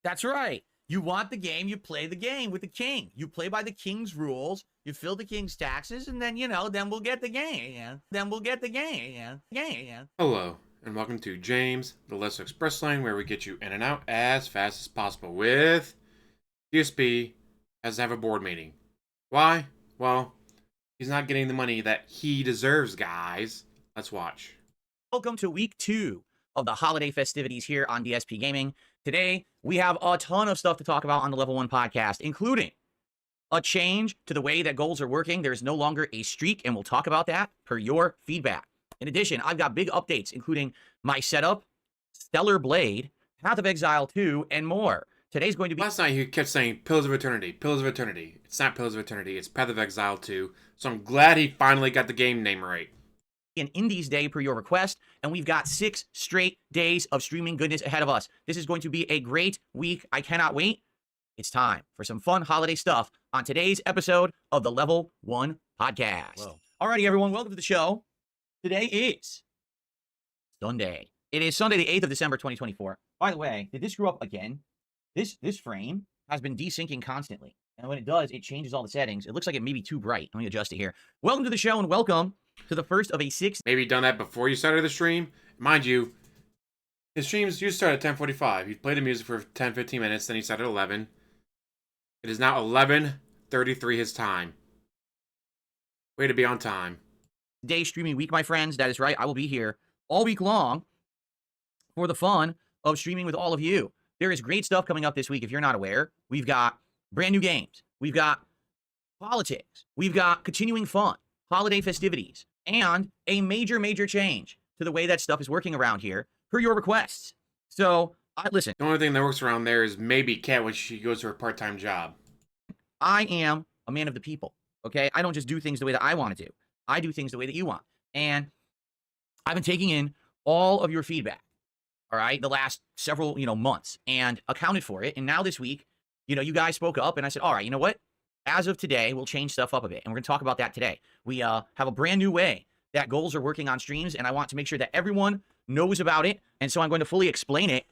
That's right. You want the game, you play the game with the king. You play by the king's rules, you fill the king's taxes, and then, then we'll get the game. Yeah. Then we'll get the game. Yeah. Yeah. Hello, and welcome to James, the Lesser Express Lane, where we get you in and out as fast as possible with DSP has to have a board meeting. Why? Well, he's not getting the money that he deserves, guys. Let's watch. Welcome to week 2 of the holiday festivities here on DSP Gaming. Today, we have a ton of stuff to talk about on the Level 1 podcast, including a change to the way that goals are working. There is no longer a streak, and we'll talk about that per your feedback. In addition, I've got big updates, including my setup, Stellar Blade, Path of Exile 2, and more. Today's going to be... Last night he kept saying Pillars of Eternity, Pillars of Eternity. It's not Pillars of Eternity, it's Path of Exile 2. So I'm glad he finally got the game name right. An Indies Day per your request, and we've got 6 straight days of streaming goodness ahead of us. This is going to be a great week. I cannot wait. It's time for some fun holiday stuff on today's episode of the Level 1 podcast. Whoa. Alrighty, everyone, welcome to the show. Today is Sunday. It is Sunday, the 8th of December, 2024. By the way, did this screw up again? This frame has been desyncing constantly, and when it does, it changes all the settings. It looks like it may be too bright. Let me adjust it here. Welcome to the show, and welcome to the first of a 6. Maybe done that before you started the stream. Mind you, his streams used to start at 10:45. He played the music for 10-15 minutes, then he started at 11. It is now 11:33 his time. Way to be on time. Day streaming week, my friends. That is right. I will be here all week long for the fun of streaming with all of you. There is great stuff coming up this week. If you're not aware, we've got brand new games. We've got politics. We've got continuing fun, holiday festivities, and a major change to the way that stuff is working around here per your requests. So, listen. The only thing that works around there is maybe Kat when she goes to her part-time job. I am a man of the people, okay? I don't just do things the way that I want to do. I do things the way that you want. And I've been taking in all of your feedback, all right, the last several, months, and accounted for it. And now this week, you guys spoke up, and I said, all right, you know what? As of today, we'll change stuff up a bit, and we're going to talk about that today. We have a brand new way that goals are working on streams, and I want to make sure that everyone knows about it, and so I'm going to fully explain it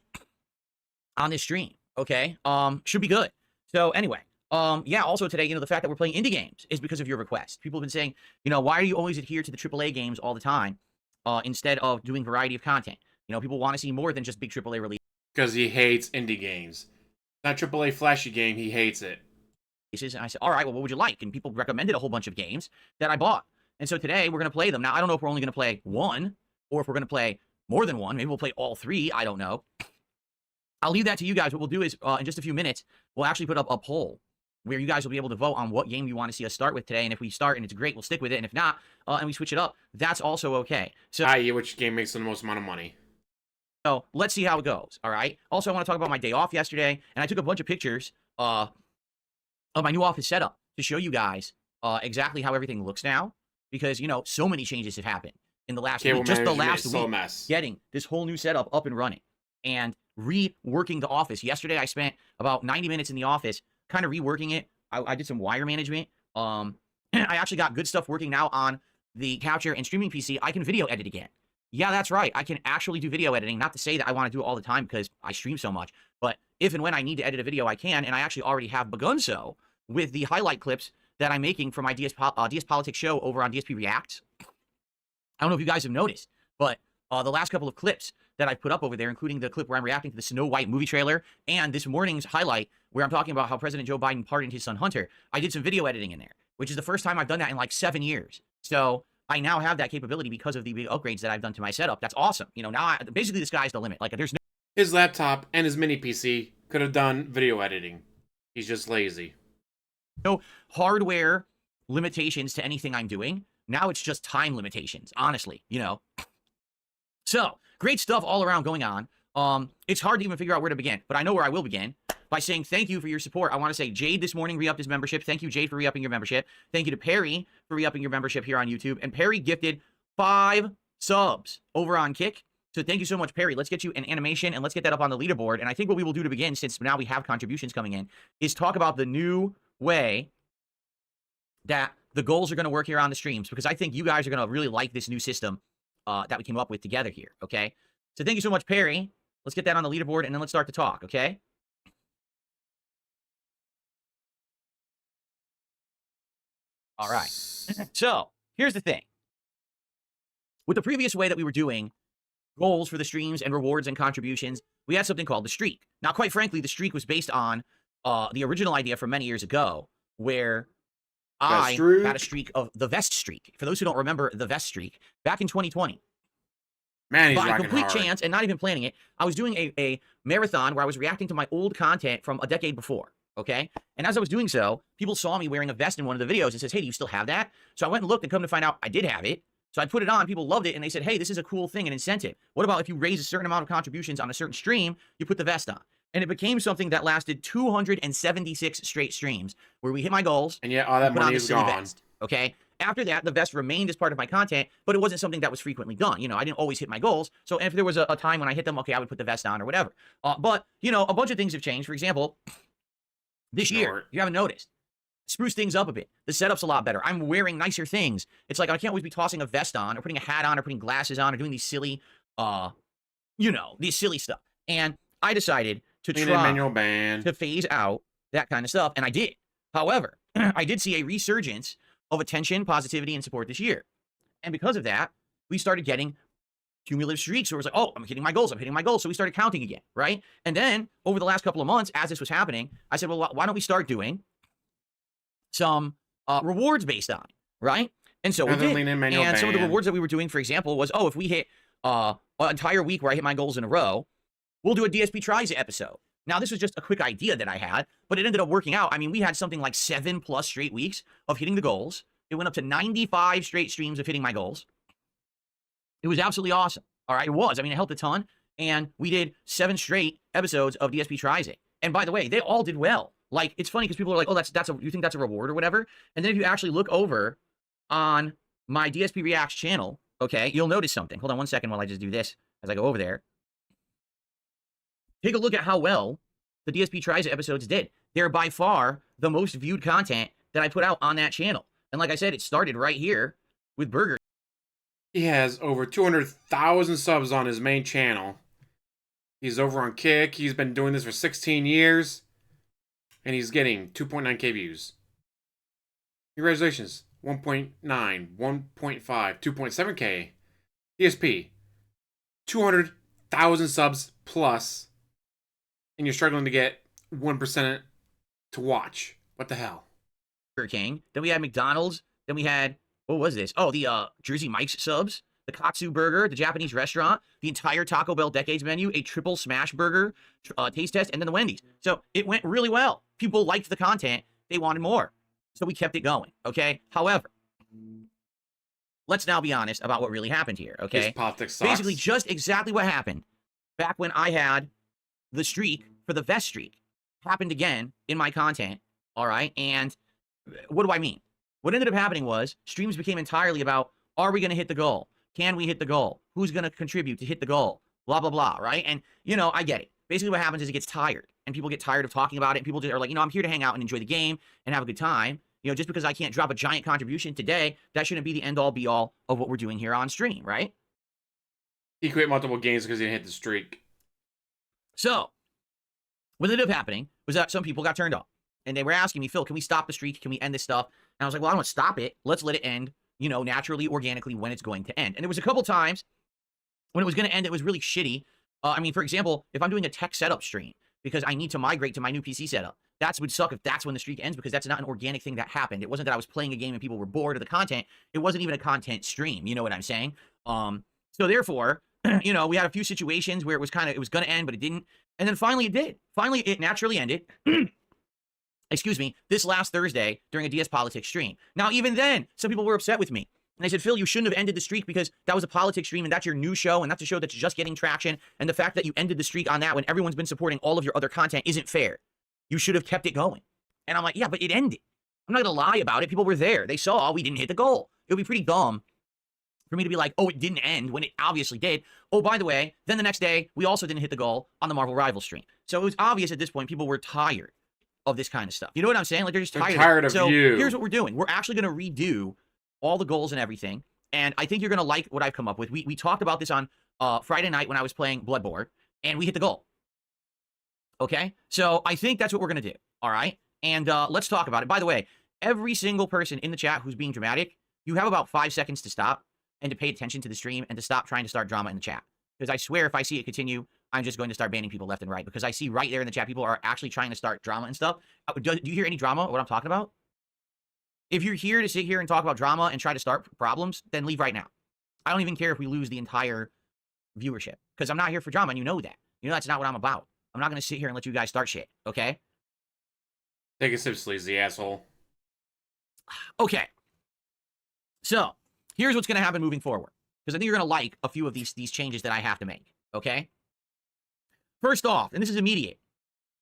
on this stream, okay? Should be good. So anyway, yeah, also today, the fact that we're playing indie games is because of your request. People have been saying, why do you always adhere to the AAA games all the time instead of doing variety of content? People want to see more than just big AAA releases. Because he hates indie games. Not AAA flashy game, he hates it. And I said, all right, well, what would you like? And people recommended a whole bunch of games that I bought. And so today we're going to play them. Now, I don't know if we're only going to play one or if we're going to play more than one. Maybe we'll play all 3. I don't know. I'll leave that to you guys. What we'll do is in just a few minutes, we'll actually put up a poll where you guys will be able to vote on what game you want to see us start with today. And if we start and it's great, we'll stick with it. And if not, and we switch it up, that's also okay. So, i.e. which game makes the most amount of money. So let's see how it goes, all right? Also, I want to talk about my day off yesterday, and I took a bunch of pictures of my new office setup to show you guys exactly how everything looks now, because, so many changes have happened in the last week. Just the last week, getting this whole new setup up and running and reworking the office. Yesterday, I spent about 90 minutes in the office kind of reworking it. I did some wire management. I actually got good stuff working now on the capture and streaming PC. I can video edit again. Yeah, that's right. I can actually do video editing. Not to say that I want to do it all the time because I stream so much, but if and when I need to edit a video, I can, and I actually already have begun so with the highlight clips that I'm making for my DS Politics show over on DSP Reacts. I don't know if you guys have noticed, but the last couple of clips that I put up over there, including the clip where I'm reacting to the Snow White movie trailer and this morning's highlight where I'm talking about how President Joe Biden pardoned his son Hunter, I did some video editing in there, which is the first time I've done that in like 7 years. So I now have that capability because of the big upgrades that I've done to my setup. That's awesome. Now basically the sky's the limit. Like there's no... His laptop and his mini PC could have done video editing. He's just lazy. No hardware limitations to anything I'm doing. Now it's just time limitations, honestly, So, great stuff all around going on. It's hard to even figure out where to begin, but I know where I will begin by saying thank you for your support. I want to say Jade this morning re-upped his membership. Thank you, Jade, for re-upping your membership. Thank you to Perry for re-upping your membership here on YouTube. And Perry gifted 5 subs over on Kick. So thank you so much, Perry. Let's get you an animation and let's get that up on the leaderboard. And I think what we will do to begin, since now we have contributions coming in, is talk about the new way that the goals are going to work here on the streams, because I think you guys are going to really like this new system that we came up with together here, okay? So thank you so much, Perry. Let's get that on the leaderboard, and then let's start to talk, okay? All right. So here's the thing. With the previous way that we were doing goals for the streams and rewards and contributions, we had something called the streak. Now, quite frankly, the streak was based on the original idea from many years ago, where I had a streak of the vest streak. For those who don't remember the vest streak, back in 2020. Man, he's By rocking complete hard. chance and not even planning it, I was doing a marathon where I was reacting to my old content from a decade before. Okay. And as I was doing so, people saw me wearing a vest in one of the videos and says, hey, do you still have that? So I went and looked and come to find out I did have it. So I put it on, people loved it, and they said, hey, this is a cool thing, an incentive. What about if you raise a certain amount of contributions on a certain stream, you put the vest on? And it became something that lasted 276 straight streams where we hit my goals. And yet all that put on money the is silly gone. vest, okay? After that, the vest remained as part of my content, but it wasn't something that was frequently done. You know, I didn't always hit my goals. So if there was a time when I hit them, okay, I would put the vest on or whatever. But, you know, a bunch of things have changed. For example, this year, you haven't noticed, spruce things up a bit. The setup's a lot better. I'm wearing nicer things. It's like I can't always be tossing a vest on or putting a hat on or putting glasses on or doing these silly, you know, these silly stuff. And I decided to try to phase out that kind of stuff, and I did. However, I did see a resurgence of attention, positivity, and support this year. And because of that, we started getting cumulative streaks where it was like, oh, I'm hitting my goals, I'm hitting my goals. So we started counting again, right? And then over the last couple of months, as this was happening, I said, well, why don't we start doing some rewards based on, right? And so we did. And some of the rewards that we were doing, for example, was, oh, if we hit an entire week where I hit my goals in a row, we'll do a DSP Cries episode. Now, this was just a quick idea that I had, but it ended up working out. I mean, we had something like 7+ straight weeks of hitting the goals. It went up to 95 straight streams of hitting my goals. It was absolutely awesome. All right, it was. I mean, it helped a ton. And we did 7 straight episodes of DSP Tries It. And by the way, they all did well. Like, it's funny because people are like, oh, you think that's a reward or whatever? And then if you actually look over on my DSP Reacts channel, okay, you'll notice something. Hold on one second while I just do this as I go over there. Take a look at how well the DSP Tries It episodes did. They're by far the most viewed content that I put out on that channel. And like I said, it started right here with Burger. He has over 200,000 subs on his main channel. He's over on Kick. He's been doing this for 16 years. And he's getting 2.9k views. Congratulations. 1.9, 1.5, 2.7k. DSP. 200,000 subs plus. And you're struggling to get 1% to watch. What the hell? Burger King. Then we had McDonald's. Then we had, what was this? Oh, the Jersey Mike's subs, the Katsu Burger, the Japanese restaurant, the entire Taco Bell Decades menu, a triple smash burger taste test, and then the Wendy's. So it went really well. People liked the content. They wanted more. So we kept it going, okay? However, let's now be honest about what really happened here, okay? His politics sucks. Basically, just exactly what happened back when I had the streak for the vest streak happened again in my content, all right? And what do I mean? What ended up happening was streams became entirely about, are we going to hit the goal? Can we hit the goal? Who's going to contribute to hit the goal? Blah, blah, blah, right? And, you know, I get it. Basically what happens is it gets tired, and people get tired of talking about it, and people just are like, you know, I'm here to hang out and enjoy the game and have a good time. You know, just because I can't drop a giant contribution today, that shouldn't be the end-all, be-all of what we're doing here on stream, right? He quit multiple games because he didn't hit the streak. So, what ended up happening was that some people got turned off. And they were asking me, Phil, can we stop the streak? Can we end this stuff? And I was like, well, I don't want to stop it. Let's let it end, you know, naturally, organically when it's going to end. And there was a couple times when it was going to end, it was really shitty. I mean, for example, if I'm doing a tech setup stream because I need to migrate to my new PC setup, that would suck if that's when the streak ends because that's not an organic thing that happened. It wasn't that I was playing a game and people were bored of the content. It wasn't even a content stream. You know what I'm saying? So therefore, you know, we had a few situations where it was going to end, but it didn't. And then finally it did. Finally, it naturally ended. Excuse me, this last Thursday during a DS Politics stream. Now, even then, some people were upset with me. And they said, Phil, you shouldn't have ended the streak because that was a politics stream and that's your new show and that's a show that's just getting traction. And the fact that you ended the streak on that when everyone's been supporting all of your other content isn't fair. You should have kept it going. And I'm like, yeah, but it ended. I'm not going to lie about it. People were there. They saw we didn't hit the goal. It would be pretty dumb for me to be like, oh, it didn't end when it obviously did. Oh, by the way, then the next day, we also didn't hit the goal on the Marvel Rival stream. So it was obvious at this point, people were tired of this kind of stuff. You know what I'm saying? Like, they're just tired of so you. Here's what we're doing. We're actually going to redo all the goals and everything. And I think you're going to like what I've come up with. We talked about this on Friday night when I was playing Bloodborne, and we hit the goal. Okay? So I think that's what we're going to do. All right? And let's talk about it. By the way, every single person in the chat who's being dramatic, you have about 5 seconds to stop and to pay attention to the stream and to stop trying to start drama in the chat. Because I swear if I see it continue, I'm just going to start banning people left and right. Because I see right there in the chat, people are actually trying to start drama and stuff. Do you hear any drama, what I'm talking about? If you're here to sit here and talk about drama and try to start problems, then leave right now. I don't even care if we lose the entire viewership. Because I'm not here for drama, and you know that. You know that's not what I'm about. I'm not going to sit here and let you guys start shit, okay? Take a sip, sleazy asshole. Okay. So, here's what's going to happen moving forward. Because I think you're going to like a few of these changes that I have to make, okay? First off, and this is immediate,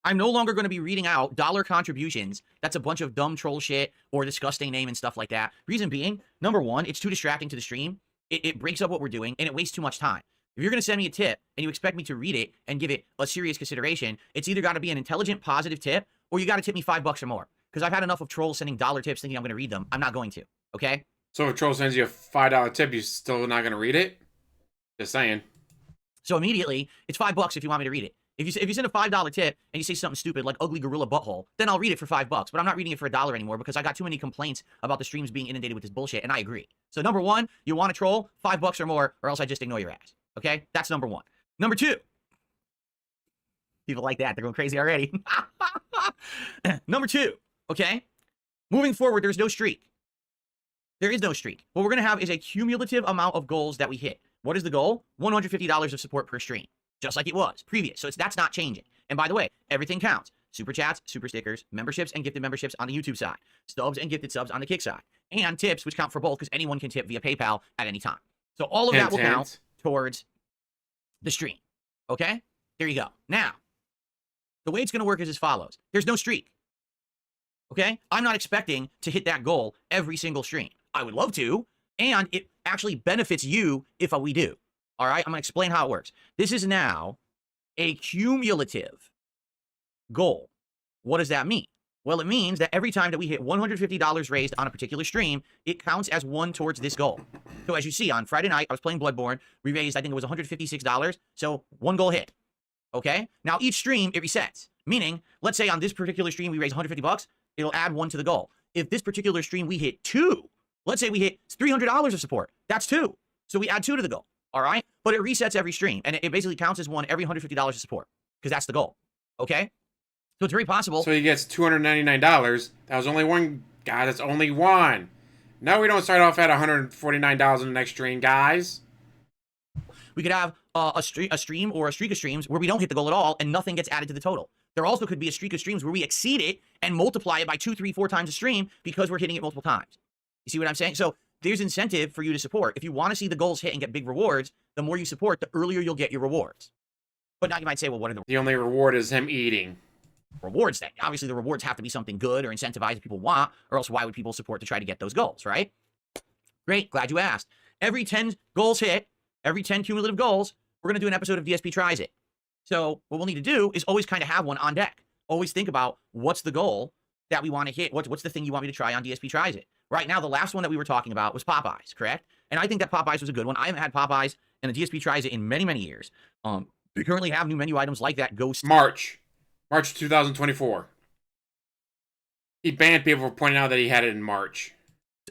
I'm no longer going to be reading out dollar contributions. That's a bunch of dumb troll shit or disgusting name and stuff like that. Reason being, number one, it's too distracting to the stream. It breaks up what we're doing, and it wastes too much time. If you're going to send me a tip and you expect me to read it and give it a serious consideration, it's either got to be an intelligent, positive tip, or you got to tip me $5 or more. Because I've had enough of trolls sending dollar tips thinking I'm going to read them. I'm not going to, okay? So if a troll sends you a $5 tip, you're still not going to read it? Just saying. So immediately, it's $5 if you want me to read it. If you send a $5 tip and you say something stupid like ugly gorilla butthole, then I'll read it for $5. But I'm not reading it for $1 anymore because I got too many complaints about the streams being inundated with this bullshit, and I agree. So number one, you want to troll, $5 or more, or else I just ignore your ass. Okay? That's number one. Number two. People like that. They're going crazy already. Number two. Okay? Moving forward, there's no streak. There is no streak. What we're going to have is a cumulative amount of goals that we hit. What is the goal? $150 of support per stream. Just like it was previous. So that's not changing. And by the way, everything counts. Super chats, super stickers, memberships, and gifted memberships on the YouTube side. Stubs and gifted subs on the Kick side. And tips, which count for both because anyone can tip via PayPal at any time. So all of that will count towards the stream. Okay? There you go. Now, the way it's going to work is as follows. There's no streak. Okay? I'm not expecting to hit that goal every single stream. I would love to, and it actually benefits you if we do. All right? I'm going to explain how it works. This is now a cumulative goal. What does that mean? Well, it means that every time that we hit $150 raised on a particular stream, it counts as one towards this goal. So as you see, on Friday night, I was playing Bloodborne. We raised, I think it was $156. So one goal hit. Okay? Now, each stream, it resets. Meaning, let's say on this particular stream, we raised $150. It'll add one to the goal. If this particular stream, we hit two, let's say we hit $300 of support. That's two. So we add two to the goal. All right? But it resets every stream. And it basically counts as one every $150 of support. Because that's the goal. Okay? So it's very possible. So he gets $299. That was only one guy. That's only one. No, we don't start off at $149 in the next stream, guys. We could have a stream or a streak of streams where we don't hit the goal at all and nothing gets added to the total. There also could be a streak of streams where we exceed it and multiply it by 2, 3, 4 times a stream because we're hitting it multiple times. You see what I'm saying? So there's incentive for you to support. If you want to see the goals hit and get big rewards, the more you support, the earlier you'll get your rewards. But now you might say, well, what are the only reward is him eating. Rewards then? Obviously, the rewards have to be something good or incentivized people want, or else why would people support to try to get those goals, right? Great, glad you asked. Every 10 goals hit, every 10 cumulative goals, we're going to do an episode of DSP Tries It. So what we'll need to do is always kind of have one on deck. Always think about what's the goal that we want to hit. What's the thing you want me to try on DSP Tries It? Right now, the last one that we were talking about was Popeyes, correct? And I think that Popeyes was a good one. I haven't had Popeyes and the DSP Tries It in many, many years. We currently have new menu items like that Ghost. March 2024. He banned people for pointing out that he had it in March.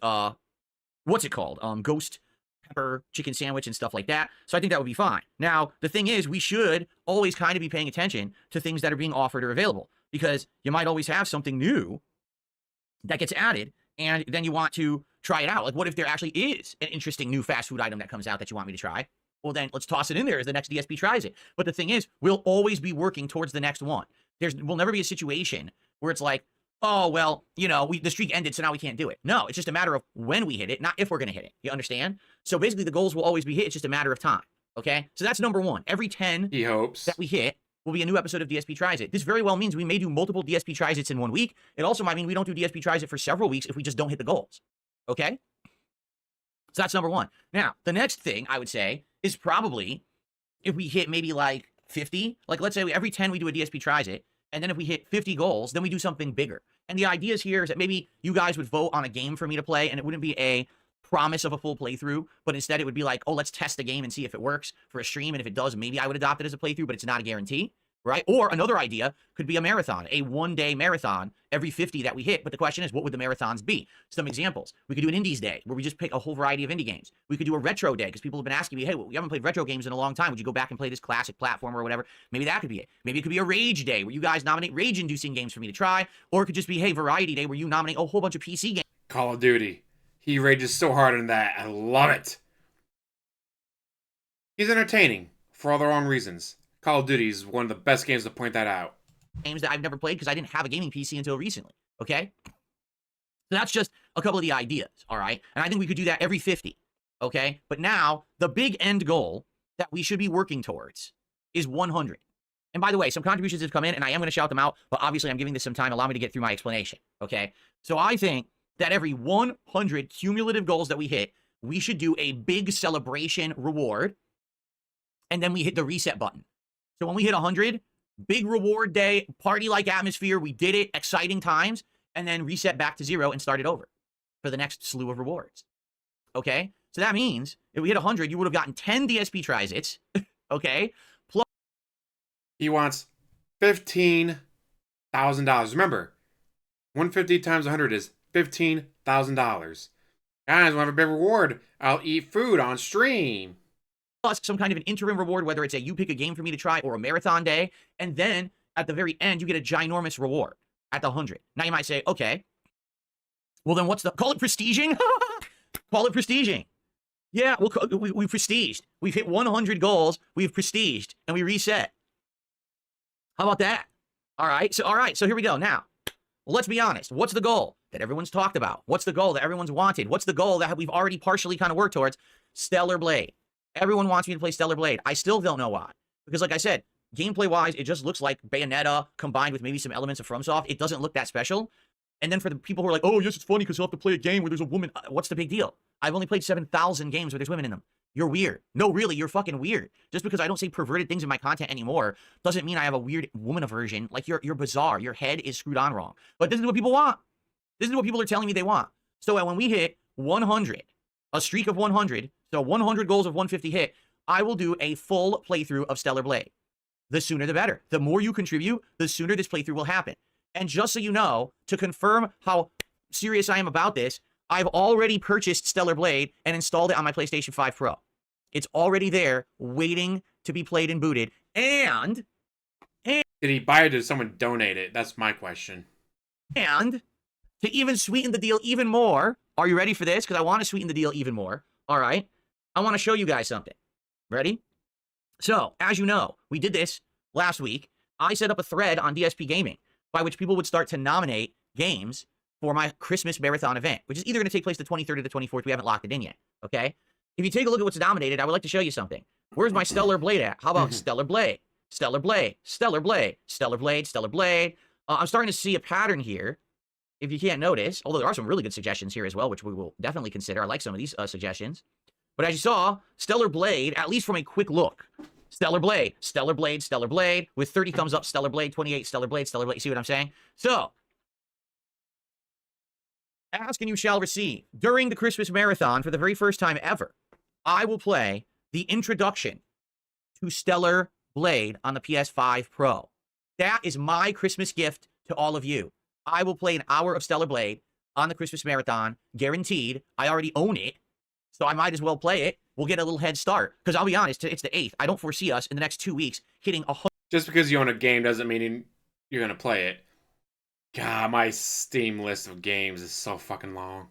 What's it called? Ghost pepper chicken sandwich and stuff like that. So I think that would be fine. Now, the thing is, we should always kind of be paying attention to things that are being offered or available, because you might always have something new that gets added and then you want to try it out. Like, what if there actually is an interesting new fast food item that comes out that you want me to try? Well, then let's toss it in there as the next DSP tries it. But the thing is, we'll always be working towards the next one. Will never be a situation where it's like, oh, well, you know, the streak ended, so now we can't do it. No, it's just a matter of when we hit it, not if we're going to hit it. You understand? So basically, the goals will always be hit. It's just a matter of time. Okay? So that's number one. Every 10 he hopes that we hit will be a new episode of DSP Tries It. This very well means we may do multiple DSP Tries It's in 1 week. It also might mean we don't do DSP Tries It for several weeks if we just don't hit the goals. Okay? So that's number one. Now, the next thing I would say is probably if we hit maybe like 50, like let's say every 10 we do a DSP Tries It, and then if we hit 50 goals, then we do something bigger. And the idea here is that maybe you guys would vote on a game for me to play, and it wouldn't be a promise of a full playthrough, but instead it would be like, oh, let's test the game and see if it works for a stream, and if it does, maybe I would adopt it as a playthrough, but it's not a guarantee. right? Or another idea could be a marathon, a one-day marathon every 50 that we hit. But the question is, what would the marathons be? Some examples. We could do an Indies Day where we just pick a whole variety of indie games. We could do a Retro Day because people have been asking me, hey, well, we haven't played retro games in a long time. Would you go back and play this classic platform or whatever? Maybe that could be it. Maybe it could be a Rage Day where you guys nominate rage-inducing games for me to try. Or it could just be, hey, Variety Day where you nominate a whole bunch of PC games. Call of Duty. He rages so hard in that. I love it. He's entertaining for all the wrong reasons. Call of Duty is one of the best games to point that out. Games that I've never played because I didn't have a gaming PC until recently, okay? So that's just a couple of the ideas, all right? And I think we could do that every 50, okay? But now, the big end goal that we should be working towards is 100. And by the way, some contributions have come in, and I am going to shout them out, but obviously I'm giving this some time. Allow me to get through my explanation, okay? So I think that every 100 cumulative goals that we hit, we should do a big celebration reward, and then we hit the reset button. So when we hit 100, big reward day, party-like atmosphere, we did it, exciting times, and then reset back to 0 and start it over for the next slew of rewards. Okay? So that means if we hit 100, you would have gotten 10 DSP tries-its, okay? Plus, he wants $15,000. Remember, 150 times 100 is $15,000. Guys, want to have a big reward? I'll eat food on stream. Plus some kind of an interim reward, whether it's a you pick a game for me to try or a marathon day. And then at the very end, you get a ginormous reward at the 100. Now you might say, okay, well then what's the, call it prestiging? Call it prestiging. Yeah, we prestiged. We've hit 100 goals. We've prestiged and we reset. How about that? All right. So here we go. Now, let's be honest. What's the goal that everyone's talked about? What's the goal that everyone's wanted? What's the goal that we've already partially kind of worked towards? Stellar Blade. Everyone wants me to play Stellar Blade. I still don't know why. Because like I said, gameplay-wise, it just looks like Bayonetta combined with maybe some elements of FromSoft. It doesn't look that special. And then for the people who are like, oh, yes, it's funny because you'll have to play a game where there's a woman. What's the big deal? I've only played 7,000 games where there's women in them. You're weird. No, really, you're fucking weird. Just because I don't say perverted things in my content anymore doesn't mean I have a weird woman aversion. Like, you're bizarre. Your head is screwed on wrong. But this is what people want. This is what people are telling me they want. So when we hit 100, a streak of 100, so 100 goals of 150 hit, I will do a full playthrough of Stellar Blade. The sooner the better. The more you contribute, the sooner this playthrough will happen. And just so you know, to confirm how serious I am about this, I've already purchased Stellar Blade and installed it on my PlayStation 5 Pro. It's already there, waiting to be played and booted. And did he buy it or did someone donate it? That's my question. And to even sweeten the deal even more, are you ready for this? Because I want to sweeten the deal even more. All right. I want to show you guys something. Ready? So, as you know, we did this last week. I set up a thread on DSP Gaming by which people would start to nominate games for my Christmas marathon event, which is either going to take place the 23rd or the 24th. We haven't locked it in yet, okay? If you take a look at what's nominated, I would like to show you something. Where's my Stellar Blade at? How about Stellar Blade? Stellar Blade, Stellar Blade, Stellar Blade, Stellar Blade. I'm starting to see a pattern here, if you can't notice, although there are some really good suggestions here as well, which we will definitely consider. I like some of these suggestions. But as you saw, Stellar Blade, at least from a quick look, Stellar Blade, Stellar Blade, Stellar Blade, with 30 thumbs up, Stellar Blade, 28, Stellar Blade, Stellar Blade. You see what I'm saying? So, ask and you shall receive. During the Christmas marathon, for the very first time ever, I will play the introduction to Stellar Blade on the PS5 Pro. That is my Christmas gift to all of you. I will play an hour of Stellar Blade on the Christmas marathon, guaranteed. I already own it. So I might as well play it. We'll get a little head start. Because I'll be honest, it's the 8th. I don't foresee us in the next 2 weeks hitting 100. Just because you own a game doesn't mean you're going to play it. God, my Steam list of games is so fucking long.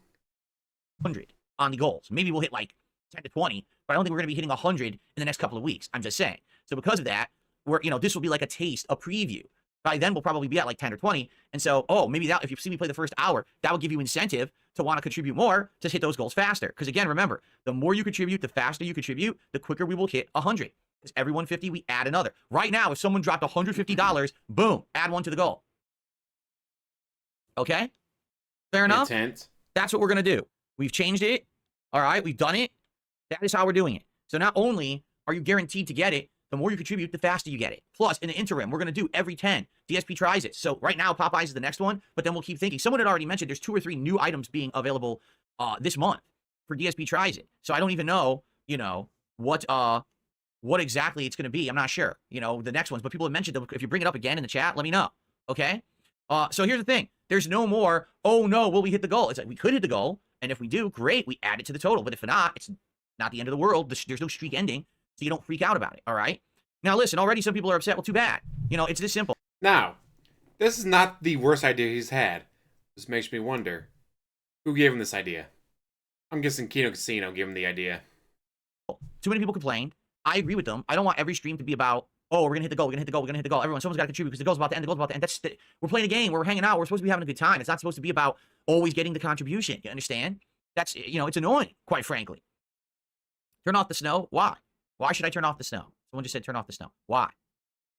100 on the goals. Maybe we'll hit like 10 to 20, but I don't think we're going to be hitting 100 in the next couple of weeks. I'm just saying. So because of that, this will be like a taste, a preview. By then, we'll probably be at like 10 or 20. And so, maybe that if you see me play the first hour, that will give you incentive to want to contribute more to hit those goals faster. Because again, remember, the more you contribute, the faster you contribute, the quicker we will hit 100. Because every 150, we add another. Right now, if someone dropped $150, boom, add one to the goal. Okay? Fair enough? Intent. That's what we're going to do. We've changed it. All right, we've done it. That is how we're doing it. So not only are you guaranteed to get it, the more you contribute, the faster you get it. Plus, in the interim, we're going to do every 10. DSP tries it. So right now, Popeyes is the next one, but then we'll keep thinking. Someone had already mentioned there's 2 or 3 new items being available this month for DSP tries it. So I don't even know, what what exactly it's going to be. I'm not sure, you know, the next ones, but people have mentioned them. If you bring it up again in the chat, let me know. Okay. So here's the thing. There's no more, oh no, will we hit the goal? It's like, we could hit the goal. And if we do, great, we add it to the total. But if not, it's not the end of the world. There's no streak ending. So you don't freak out about it. All right. Now listen, already some people are upset. Well, too bad. You know, it's this simple. Now, this is not the worst idea he's had. This makes me wonder, who gave him this idea? I'm guessing Kino Casino gave him the idea. Too many people complained. I agree with them. I don't want every stream to be about, oh, we're going to hit the goal, we're going to hit the goal, we're going to hit the goal. Someone's got to contribute because the goal's about to end, the goal's about to end. We're playing a game, we're hanging out, we're supposed to be having a good time. It's not supposed to be about always getting the contribution. You understand? That's, you know, it's annoying, quite frankly. Turn off the snow? Why? Why should I turn off the snow? Someone just said turn off the snow. Why?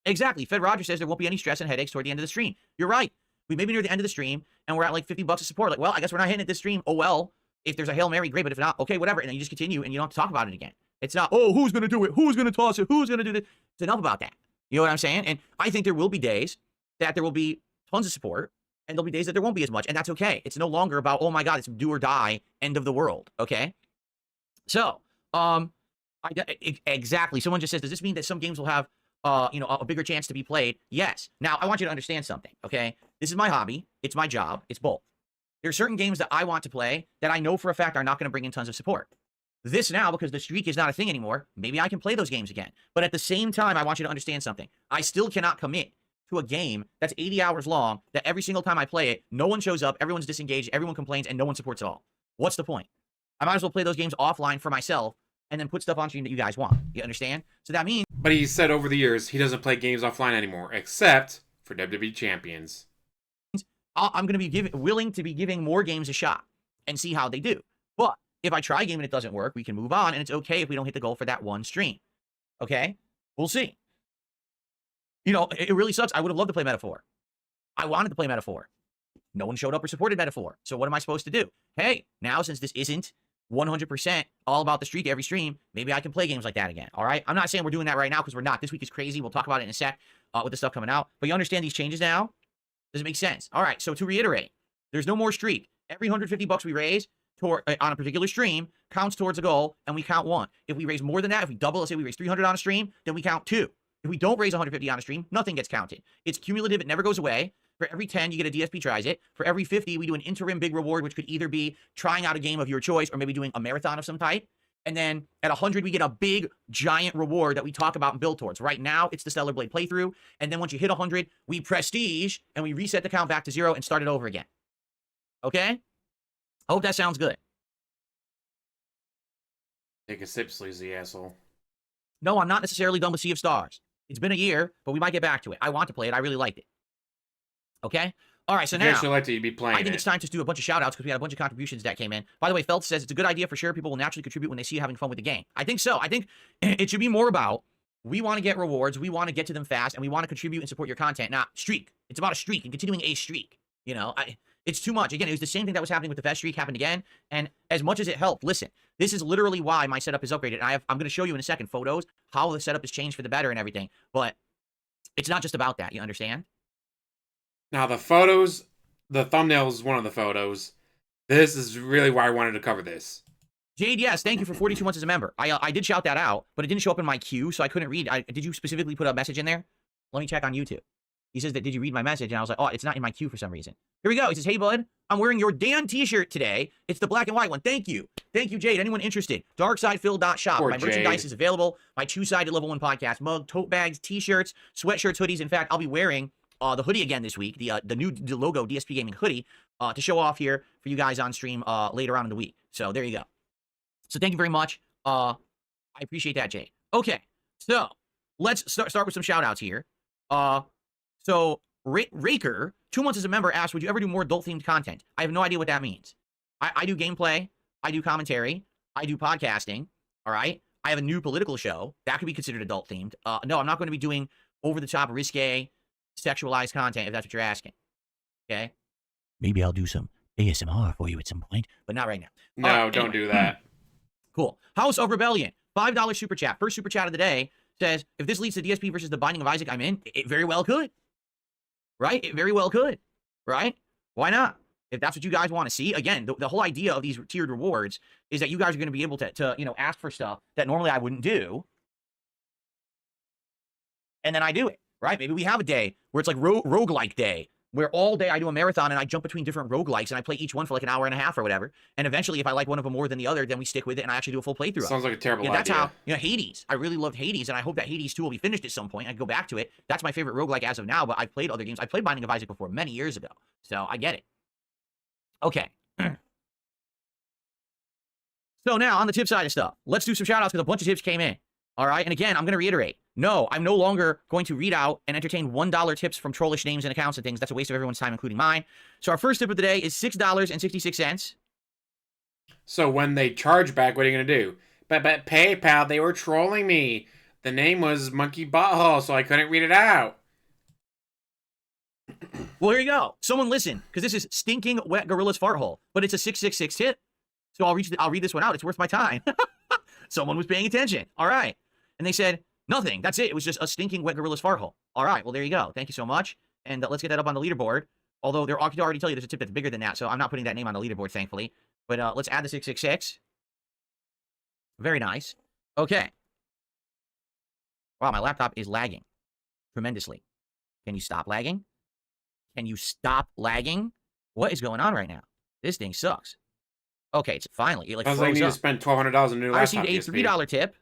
Exactly. Fed Roger says there won't be any stress and headaches toward the end of the stream. You're right. We may be near the end of the stream and we're at like $50 of support. Like, well, I guess we're not hitting it this stream. Oh, well, if there's a Hail Mary, great. But if not, okay, whatever. And then you just continue and you don't have to talk about it again. It's not, oh, who's going to do it? Who's going to toss it? Who's going to do this? It's enough about that. You know what I'm saying? And I think there will be days that there will be tons of support and there'll be days that there won't be as much. And that's okay. It's no longer about, oh my God, it's do or die, end of the world. Okay. So, exactly. Someone just says, does this mean that some games will have, you know, a bigger chance to be played? Yes. Now, I want you to understand something, okay? This is my hobby. It's my job. It's both. There are certain games that I want to play that I know for a fact are not going to bring in tons of support. This now, because the streak is not a thing anymore, maybe I can play those games again. But at the same time, I want you to understand something. I still cannot commit to a game that's 80 hours long, that every single time I play it, no one shows up, everyone's disengaged, everyone complains, and no one supports at all. What's the point? I might as well play those games offline for myself and then put stuff on stream that you guys want. You understand? So that means... But he said over the years he doesn't play games offline anymore, except for WWE Champions. I'm going to be willing to be giving more games a shot and see how they do. But if I try a game and it doesn't work, we can move on, and it's okay if we don't hit the goal for that one stream. Okay? We'll see. You know, it really sucks. I would have loved to play Metaphor. I wanted to play Metaphor. No one showed up or supported Metaphor. So what am I supposed to do? Hey, now since this isn't 100% all about the streak every stream, maybe I can play games like that again. All right? I'm not saying we're doing that right now because we're not. This week is crazy. We'll talk about it in a sec with the stuff coming out. But you understand these changes now? Does it make sense? All right. So to reiterate, there's no more streak. Every $150 we raise on a particular stream counts towards a goal, and we count one. If we raise more than that, if we double, let's say we raise 300 on a stream, then we count two. If we don't raise 150 on a stream, nothing gets counted. It's cumulative. It never goes away. For every 10, you get a DSP tries it. For every 50, we do an interim big reward, which could either be trying out a game of your choice or maybe doing a marathon of some type. And then at 100, we get a big, giant reward that we talk about and build towards. Right now, it's the Stellar Blade playthrough. And then once you hit 100, we prestige and we reset the count back to 0 and start it over again. Okay? I hope that sounds good. Take a sip, sleazy asshole. No, I'm not necessarily done with Sea of Stars. It's been a year, but we might get back to it. I want to play it. I really liked it. Okay? All right, so now, Like to be playing I think it's time to do a bunch of shout-outs because we had a bunch of contributions that came in. By the way, Felt says it's a good idea for sure. People will naturally contribute when they see you having fun with the game. I think so. I think it should be more about, we want to get rewards, we want to get to them fast, and we want to contribute and support your content, not streak. It's about a streak and continuing a streak. You know, it's too much. Again, it was the same thing that was happening with the Fest streak happened again, and as much as it helped, listen, this is literally why my setup is upgraded. And I'm going to show you in a second photos, how the setup has changed for the better and everything, but it's not just about that. You understand? Now, the photos, the thumbnail is one of the photos. This is really why I wanted to cover this. Jade, yes, thank you for 42 months as a member. I did shout that out, but it didn't show up in my queue, so I couldn't read. Did you specifically put a message in there? Let me check on YouTube. He says that, did you read my message? And I was like, oh, it's not in my queue for some reason. Here we go. He says, hey, bud, I'm wearing your Dan t-shirt today. It's the black and white one. Thank you. Thank you, Jade. Anyone interested? Darksidephil.shop. My merchandise is available. My two-sided Level 1 podcast mug, tote bags, t-shirts, sweatshirts, hoodies. In fact, I'll be wearing the hoodie again this week, the new logo DSP Gaming hoodie, to show off here for you guys on stream later on in the week. So there you go. So thank you very much. I appreciate that, Jay. Okay, so let's start with some shout-outs here. So Raker, 2 months as a member, asked, would you ever do more adult-themed content? I have no idea what that means. I do gameplay. I do commentary. I do podcasting. All right? I have a new political show. That could be considered adult-themed. No, I'm not going to be doing over-the-top, risque, sexualized content, if that's what you're asking. Okay? Maybe I'll do some ASMR for you at some point, but not right now. No, don't do that. Cool. House of Rebellion, $5 super chat. First super chat of the day says, if this leads to DSP versus the Binding of Isaac, I'm in. It very well could. Right? It very well could. Right? Why not? If that's what you guys want to see. Again, the whole idea of these tiered rewards is that you guys are going to be able to ask for stuff that normally I wouldn't do. and then I do it, right? Maybe we have a day where it's like roguelike day, where all day I do a marathon and I jump between different roguelikes and I play each one for like an hour and a half or whatever. And eventually, if I like one of them more than the other, then we stick with it and I actually do a full playthrough. Sounds like a terrible that's idea. how, Hades. I really loved Hades, and I hope that Hades 2 will be finished at some point. I can go back to it. That's my favorite roguelike as of now, but I've played other games. I played Binding of Isaac before many years ago, so I get it. Okay. So now, on the tip side of stuff, let's do some shout-outs because a bunch of tips came in. All right, and again, I'm going to reiterate. No, I'm no longer going to read out and entertain $1 tips from trollish names and accounts and things. That's a waste of everyone's time, including mine. So our first tip of the day is $6.66. So when they charge back, what are you going to do? But PayPal, they were trolling me. The name was Monkey Butthole, so I couldn't read it out. Well, here you go. Someone listen, because this is stinking wet gorilla's fart hole, but it's a 666 tip. So I'll read this one out. It's worth my time. Someone was paying attention. All right. And they said, nothing. That's it. It was just a stinking wet gorilla's fart hole. All right. Well, there you go. Thank you so much. And let's get that up on the leaderboard. Although I can already tell you there's a tip that's bigger than that, so I'm not putting that name on the leaderboard, thankfully. But let's add the 666. Very nice. Okay. Wow, my laptop is lagging tremendously. Can you stop lagging? Can you stop lagging? What is going on right now? This thing sucks. Okay, it's finally, it like Sounds like you need to spend $1,200 on a new laptop. I received a $3 tip.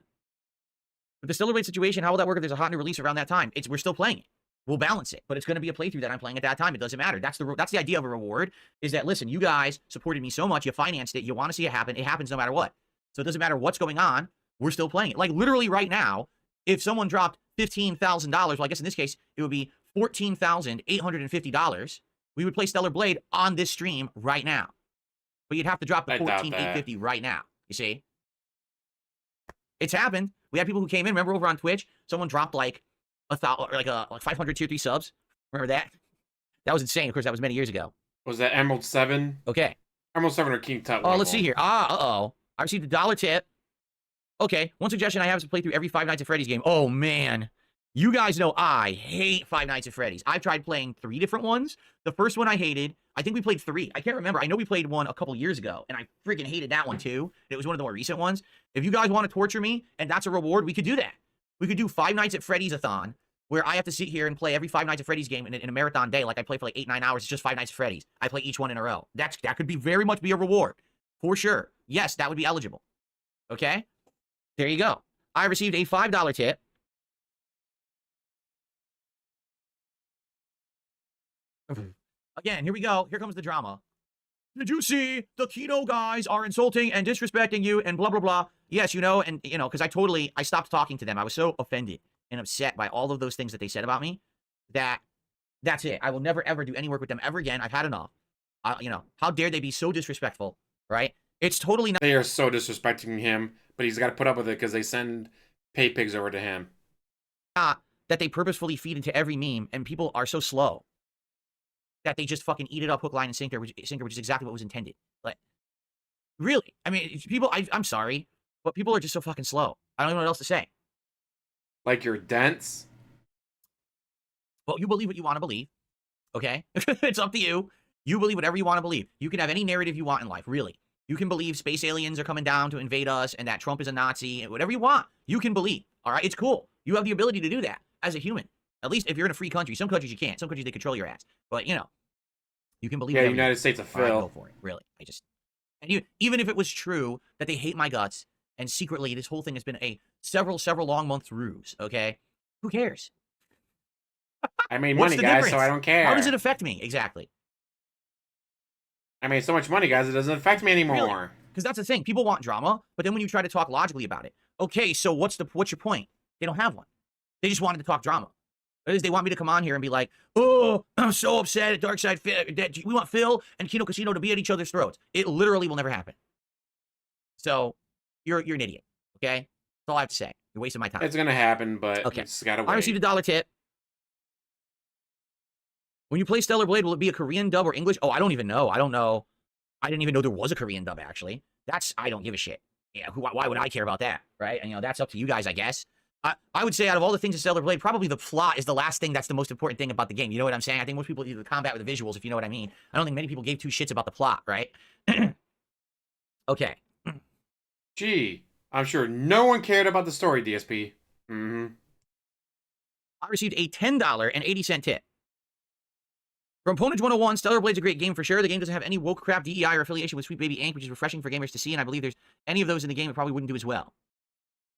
With the Stellar Blade situation, how will that work if there's a hot new release around that time? We're still playing it. We'll balance it, but it's going to be a playthrough that I'm playing at that time. It doesn't matter. That's the idea of a reward, is that, listen, you guys supported me so much, you financed it, you want to see it happen, it happens no matter what. So it doesn't matter what's going on, we're still playing it. Like, literally right now, if someone dropped $15,000, well, I guess in this case, it would be $14,850, we would play Stellar Blade on this stream right now. But you'd have to drop the $14,850 right now. You see? It's happened. We had people who came in. Remember over on Twitch, someone dropped like 500 tier 3 subs. Remember that? That was insane. Of course, that was many years ago. Was that Emerald 7? Okay. Emerald 7 or King Tut? Oh, let's see here. I received a $1 tip. Okay. One suggestion I have is to play through every Five Nights at Freddy's game. Oh man. You guys know I hate Five Nights at Freddy's. I've tried playing 3 different ones. The first one I hated. I think we played 3. I can't remember. I know we played one a couple years ago, and I freaking hated that one too. It was one of the more recent ones. If you guys want to torture me, and that's a reward, we could do that. We could do Five Nights at Freddy's-a-thon, where I have to sit here and play every Five Nights at Freddy's game in a marathon day. Like I play for like 8-9 hours. It's just Five Nights at Freddy's. I play each one in a row. That could be very much be a reward. For sure. Yes, that would be eligible. Okay? There you go. I received a $5 tip. Again, here we go. Here comes the drama. Did you see the Kino guys are insulting and disrespecting you and blah, blah, blah. Yes, and, because I stopped talking to them. I was so offended and upset by all of those things that they said about me that's it. I will never, ever do any work with them ever again. I've had enough. How dare they be so disrespectful, right? It's totally not. They are so disrespecting him, but he's got to put up with it because they send pay pigs over to him. That they purposefully feed into every meme, and people are so slow that they just fucking eat it up hook, line, and sinker, which is exactly what was intended. Like, really? I mean, people, I'm sorry, but people are just so fucking slow. I don't even know what else to say. Like you're dense? Well, you believe what you want to believe, okay? It's up to you. You believe whatever you want to believe. You can have any narrative you want in life, really. You can believe space aliens are coming down to invade us and that Trump is a Nazi, and whatever you want, you can believe, all right? It's cool. You have the ability to do that as a human. At least if you're in a free country. Some countries you can't. Some countries they control your ass. But, you can believe yeah, United States of Phil. Right, go for it, really. Even if it was true that they hate my guts, and secretly this whole thing has been a several long month ruse, okay? Who cares? I made money, guys, so I don't care. How does it affect me? Exactly. I made so much money, guys, it doesn't affect me anymore. Really? Because that's the thing. People want drama, but then when you try to talk logically about it, okay, so what's your point? They don't have one. They just wanted to talk drama. They want me to come on here and be like, oh, I'm so upset at Darkside. We want Phil and Kino Casino to be at each other's throats. It literally will never happen. So you're an idiot, okay? That's all I have to say. You're wasting my time. It's going to happen, but okay. It's got to wait. I received a $1 tip. When you play Stellar Blade, will it be a Korean dub or English? Oh, I don't even know. I don't know. I didn't even know there was a Korean dub, actually. I don't give a shit. Yeah, why would I care about that, right? And, that's up to you guys, I guess. I would say out of all the things in Stellar Blade, probably the plot is the last thing that's the most important thing about the game. You know what I'm saying? I think most people do the combat with the visuals, if you know what I mean. I don't think many people gave 2 shits about the plot, right? Okay. Gee, I'm sure no one cared about the story, DSP. Mm-hmm. I received a $10.80 tip. From Ponage 101, Stellar Blade's a great game for sure. The game doesn't have any woke crap, DEI, or affiliation with Sweet Baby Inc., which is refreshing for gamers to see, and I believe there's any of those in the game it probably wouldn't do as well.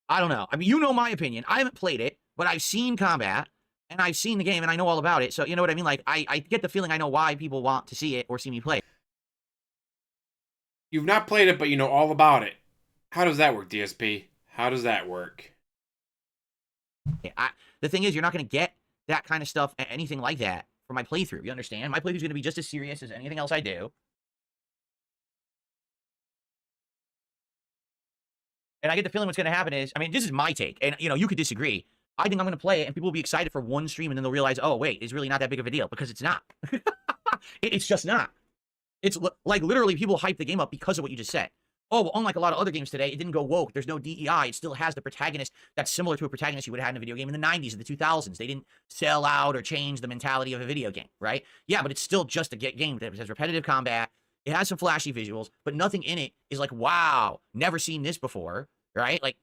I don't know. I mean, you know my opinion. I haven't played it, but I've seen combat, and I've seen the game, and I know all about it. So, you know what I mean? Like, I get the feeling I know why people want to see it or see me play it. You've not played it, but you know all about it. How does that work, DSP? How does that work? The thing is, you're not going to get that kind of stuff, anything like that, for my playthrough. You understand? My playthrough's going to be just as serious as anything else I do. And I get the feeling what's going to happen is, I mean, this is my take, and, you know, you could disagree. I think I'm going to play it, and people will be excited for one stream, and then they'll realize, oh, wait, it's really not that big of a deal, because it's not. It's just not. It's like, literally, people hype the game up because of what you just said. Oh, well, unlike a lot of other games today, it didn't go woke. There's no DEI. It still has the protagonist that's similar to a protagonist you would have had in a video game in the 90s and the 2000s. They didn't sell out or change the mentality of a video game, right? Yeah, but it's still just a game that has repetitive combat. It has some flashy visuals, but nothing in it is like, wow, never seen this before, right? Like,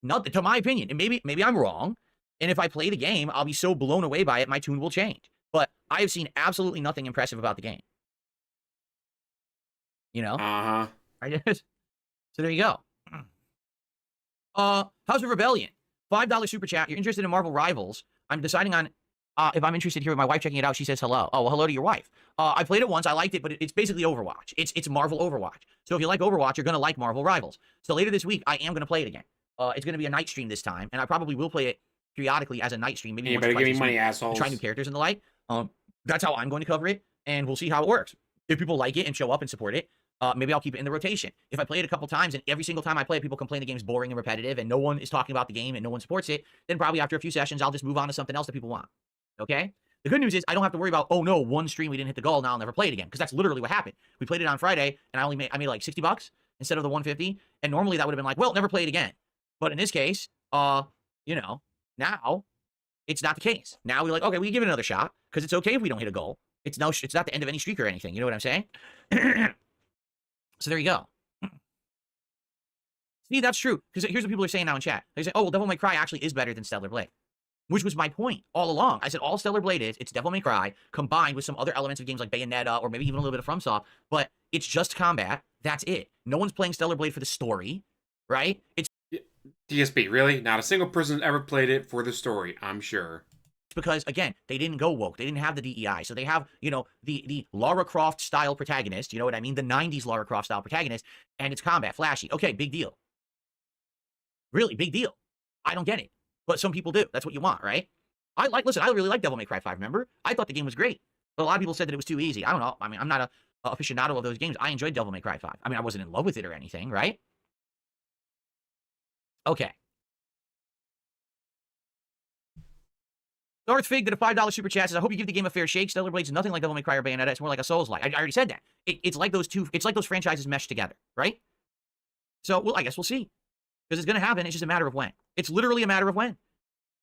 nothing, to my opinion. And maybe I'm wrong. And if I play the game, I'll be so blown away by it, my tune will change. But I have seen absolutely nothing impressive about the game. You know? Uh-huh. I just, so there you go. House of Rebellion, $5 super chat. You're interested in Marvel Rivals? I'm deciding on if I'm interested here with my wife checking it out. She says hello. Oh, well, hello to your wife. I played it once. I liked it, but it's basically Overwatch. It's Marvel Overwatch. So if you like Overwatch, you're gonna like Marvel Rivals. So later this week, I am gonna play it again. It's gonna be a night stream this time, and I probably will play it periodically as a night stream. Maybe you better give me money, assholes. Try new characters and the like. That's how I'm going to cover it, and we'll see how it works. If people like it and show up and support it, maybe I'll keep it in the rotation. If I play it a couple times and every single time I play it, people complain the game's boring and repetitive and no one is talking about the game and no one supports it, then probably after a few sessions, I'll just move on to something else that people want. Okay? The good news is I don't have to worry about, oh no, one stream we didn't hit the goal, now I'll never play it again. Because that's literally what happened. We played it on Friday and I made like $60 instead of the 150. And normally that would have been like, well, never play it again. But in this case, you know, now it's not the case. Now we're like, okay, we give it another shot because it's okay if we don't hit a goal. It's not the end of any streak or anything. You know what I'm saying? So there you go. See, that's true. Because here's what people are saying now in chat. They say, oh, well, Devil May Cry actually is better than Stellar Blade. Which was my point all along. I said all Stellar Blade is, it's Devil May Cry combined with some other elements of games like Bayonetta or maybe even a little bit of FromSoft. But it's just combat. That's it. No one's playing Stellar Blade for the story, right? It's DSP, really? Not a single person ever played it for the story, I'm sure. because, again, they didn't go woke. They didn't have the DEI. So they have, you know, the Lara Croft style protagonist. You know what I mean? The 90s Lara Croft style protagonist. And it's combat, flashy. Okay, big deal. Really, big deal. I don't get it. But some people do. That's what you want, right? Listen, I really like Devil May Cry 5, remember? I thought the game was great. But a lot of people said that it was too easy. I don't know. I mean, I'm not a aficionado of those games. I enjoyed Devil May Cry 5. I mean, I wasn't in love with it or anything, right? Okay. Darth Fig did a $5 super chat. Says, I hope you give the game a fair shake. Stellar Blade's nothing like Devil May Cry or Bayonetta. It's more like a Souls-like. I already said that. It's like those two. It's like those franchises meshed together, right? So, well, I guess we'll see. Because it's going to happen. It's just a matter of when. It's literally a matter of when.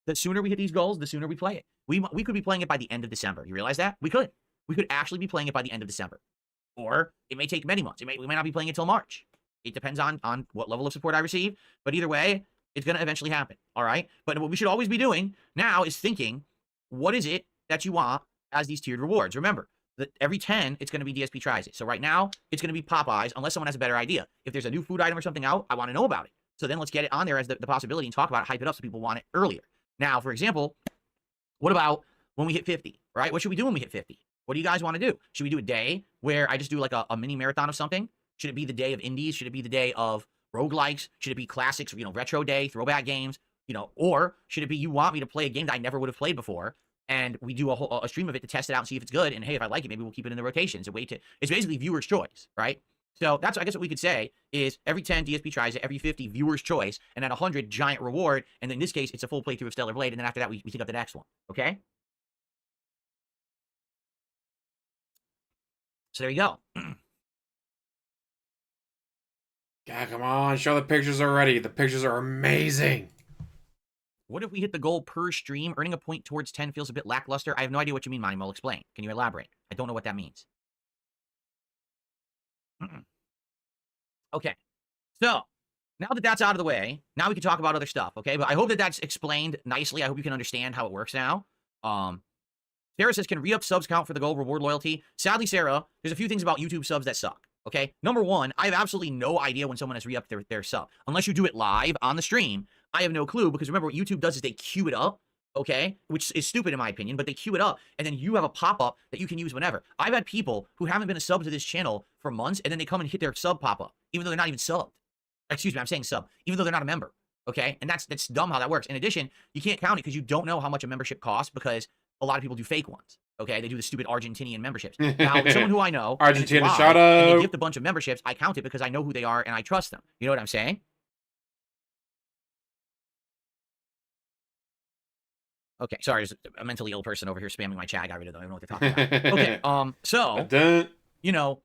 The sooner we hit these goals, the sooner we play it. We could be playing it by the end of December. You realize that? We could. We could actually be playing it by the end of December. Or it may take many months. We may not be playing it till March. It depends on what level of support I receive. But either way, it's going to eventually happen. All right? But what we should always be doing now is thinking, what is it that you want as these tiered rewards? Remember, that every 10, it's going to be DSP tries it. So right now, it's going to be Popeyes, unless someone has a better idea. If there's a new food item or something out, I want to know about it. So then let's get it on there as the possibility and talk about it, hype it up so people want it earlier. Now, for example, what about when we hit 50, right? What should we do when we hit 50? What do you guys want to do? Should we do a day where I just do like a mini marathon of something? Should it be the day of indies? Should it be the day of roguelikes? Should it be classics, you know, retro day, throwback games? You know, or should it be you want me to play a game that I never would have played before, and we do a stream of it to test it out and see if it's good, and hey, if I like it, maybe we'll keep it in the rotation. It's basically viewer's choice, right? So that's, I guess, what we could say is every 10 DSP tries it, every 50 viewer's choice, and at 100 giant reward. And in this case, it's a full playthrough of Stellar Blade. And then after that, we pick up the next one. Okay. So there you go. God, come on, show the pictures already. The pictures are amazing. What if we hit the goal per stream? Earning a point towards 10 feels a bit lackluster. I have no idea what you mean, Monty. I'll explain. Can you elaborate? I don't know what that means. Okay. So, now that that's out of the way, now we can talk about other stuff, okay? But I hope that that's explained nicely. I hope you can understand how it works now. Sarah says, can re-up subs count for the goal reward loyalty? Sadly, Sarah, there's a few things about YouTube subs that suck, okay? Number one, I have absolutely no idea when someone has re-upped their sub. Unless you do it live on the stream, I have no clue, because remember what YouTube does is they queue it up, okay? Which is stupid in my opinion, but they queue it up, and then you have a pop-up that you can use whenever. I've had people who haven't been a sub to this channel for months, and then they come and hit their sub pop-up, even though they're not even subbed. Excuse me, I'm saying sub, even though they're not a member, okay? And that's dumb how that works. In addition, you can't count it because you don't know how much a membership costs, because a lot of people do fake ones, okay? They do the stupid Argentinian memberships. Now, someone who I know, Argentina, live, shout and out. they gift a bunch of memberships, I count it because I know who they are and I trust them. You know what I'm saying? Okay, sorry, there's a mentally ill person over here spamming my chat. I got rid of them. I don't know what they're talking about. Okay, so, you know,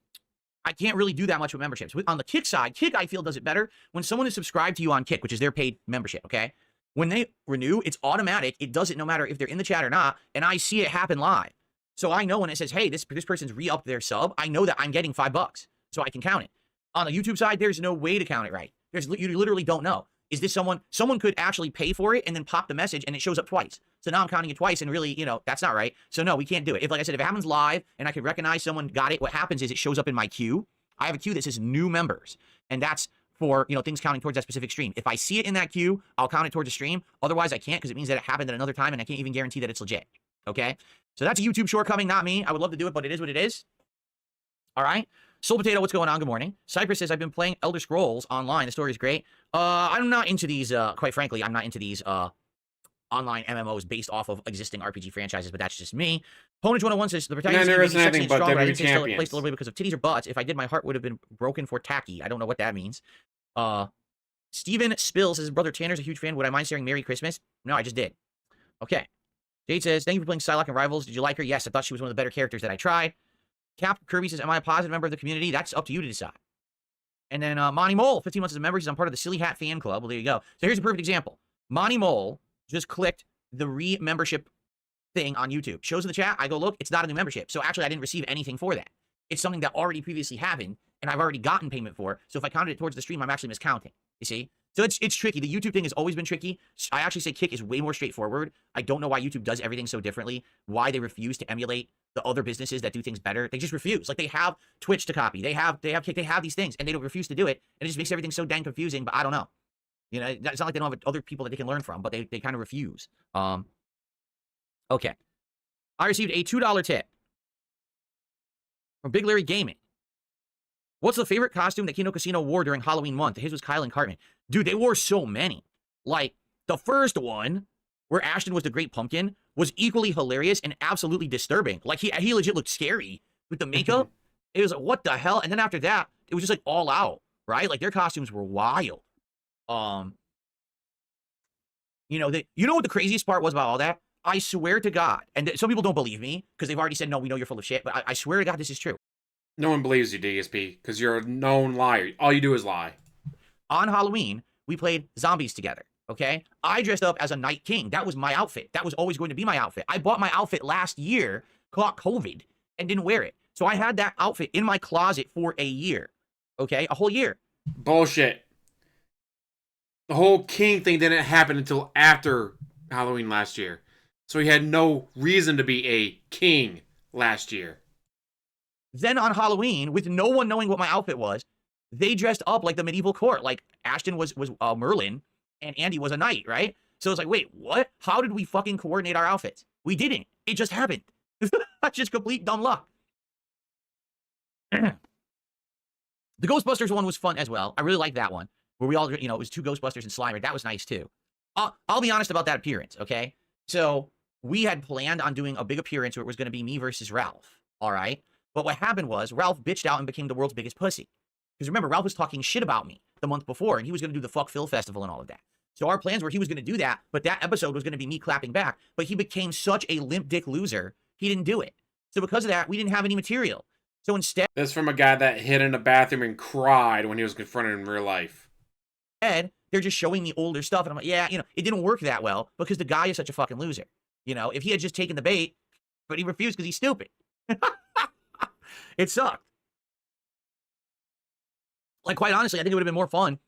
I can't really do that much with memberships. On the Kick side, Kick, I feel, does it better when someone is subscribed to you on Kick, which is their paid membership, okay? When they renew, it's automatic. It does it no matter if they're in the chat or not, and I see it happen live. So I know when it says, hey, this person's re-upped their sub, I know that I'm getting $5, so I can count it. On the YouTube side, there's no way to count it right. You literally don't know. Is this someone could actually pay for it and then pop the message and it shows up twice. So now I'm counting it twice and really, you know, that's not right. So no, we can't do it. If, like I said, if it happens live and I can recognize someone got it, what happens is it shows up in my queue. I have a queue that says new members, and that's for, you know, things counting towards that specific stream. If I see it in that queue, I'll count it towards a stream. Otherwise, I can't, because it means that it happened at another time, and I can't even guarantee that it's legit. Okay? So that's a YouTube shortcoming, not me. I would love to do it, but it is what it is. All right? Soul Potato, what's going on? Good morning. Cypress says, I've been playing Elder Scrolls online. The story is great. I'm not into these, quite frankly, I'm not into these online MMOs based off of existing RPG franchises, but that's just me. Ponage 101 says, the protagonist is sexy and strong, but I didn't say still placed a little bit because of titties or butts. If I did, my heart would have been broken for tacky. I don't know what that means. Steven Spill says, brother Tanner's a huge fan. Would I mind sharing Merry Christmas? No, I just did. Okay. Jade says, thank you for playing Psylocke and Rivals. Did you like her? Yes, I thought she was one of the better characters that I tried. Cap Kirby says, am I a positive member of the community? That's up to you to decide. And then Monty Mole, 15 months as a member. He says, I'm part of the Silly Hat fan club. Well, there you go. So here's a perfect example. Monty Mole just clicked the re-membership thing on YouTube. Shows in the chat. I go, look, it's not a new membership. So actually, I didn't receive anything for that. It's something that already previously happened, and I've already gotten payment for. So if I counted it towards the stream, I'm actually miscounting. You see? So it's tricky. The YouTube thing has always been tricky. I actually say Kick is way more straightforward. I don't know why YouTube does everything so differently, why they refuse to emulate the other businesses that do things better. They just refuse. Like, they have Twitch to copy. They have Kick. They have these things, and they don't refuse to do it. And it just makes everything so dang confusing, but I don't know. You know, it's not like they don't have other people that they can learn from, but they kind of refuse. Okay. I received a $2 tip from Big Larry Gaming. What's the favorite costume that Kino Casino wore during Halloween month? His was Kyle and Cartman. Dude, they wore so many. Like, the first one, where Ashton was the Great Pumpkin, was equally hilarious and absolutely disturbing. Like, he legit looked scary with the makeup. It was like, what the hell? And then after that, it was just like all out, right? Like, their costumes were wild. You know, what the craziest part was about all that? I swear to God, and some people don't believe me because they've already said, no, we know you're full of shit, but I swear to God, this is true. No one believes you, DSP, because you're a known liar. All you do is lie. On Halloween, we played zombies together, okay? I dressed up as a Night King. That was my outfit. That was always going to be my outfit. I bought my outfit last year, caught COVID, and didn't wear it. So I had that outfit in my closet for a year, okay? A whole year. Bullshit. The whole king thing didn't happen until after Halloween last year. So he had no reason to be a king last year. Then on Halloween, with no one knowing what my outfit was, they dressed up like the medieval court. Like, Ashton was Merlin, and Andy was a knight, right? So it's like, wait, what? How did we fucking coordinate our outfits? We didn't. It just happened. That's just complete dumb luck. The Ghostbusters one was fun as well. I really liked that one, where we all, you know, it was 2 Ghostbusters and Slimer. That was nice, too. I'll be honest about that appearance, okay? So we had planned on doing a big appearance where it was going to be me versus Ralph, all right? But what happened was Ralph bitched out and became the world's biggest pussy. Because remember, Ralph was talking shit about me the month before, and he was going to do the Fuck Phil Festival and all of that. So our plans were he was going to do that, but that episode was going to be me clapping back. But he became such a limp dick loser, he didn't do it. So because of that, we didn't have any material. So instead... That's from a guy that hid in a bathroom and cried when he was confronted in real life. They're just showing me older stuff, and I'm like, yeah, you know, it didn't work that well because the guy is such a fucking loser. You know, if he had just taken the bait, but he refused because he's stupid. It sucked. Like, quite honestly, I think it would have been more fun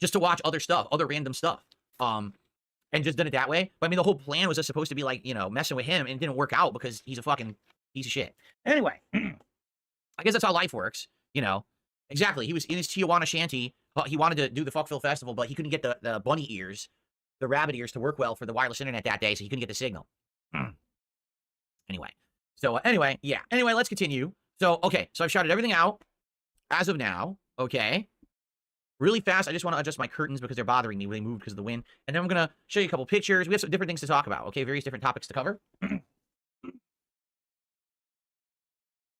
just to watch other stuff, other random stuff. And just done it that way. But I mean, the whole plan was just supposed to be like, you know, messing with him, and it didn't work out because he's a fucking piece of shit. Anyway, I guess that's how life works, you know. Exactly. He was in his Tijuana shanty. He wanted to do the Fuckville Festival, but he couldn't get the bunny ears, the rabbit ears, to work well for the wireless internet that day, so he couldn't get the signal. Anyway. So, anyway, yeah. Anyway, let's continue. So, okay. So, I've shouted everything out as of now. Okay. Really fast, I just want to adjust my curtains because they're bothering me when they move because of the wind. And then I'm going to show you a couple pictures. We have some different things to talk about, okay? Various different topics to cover.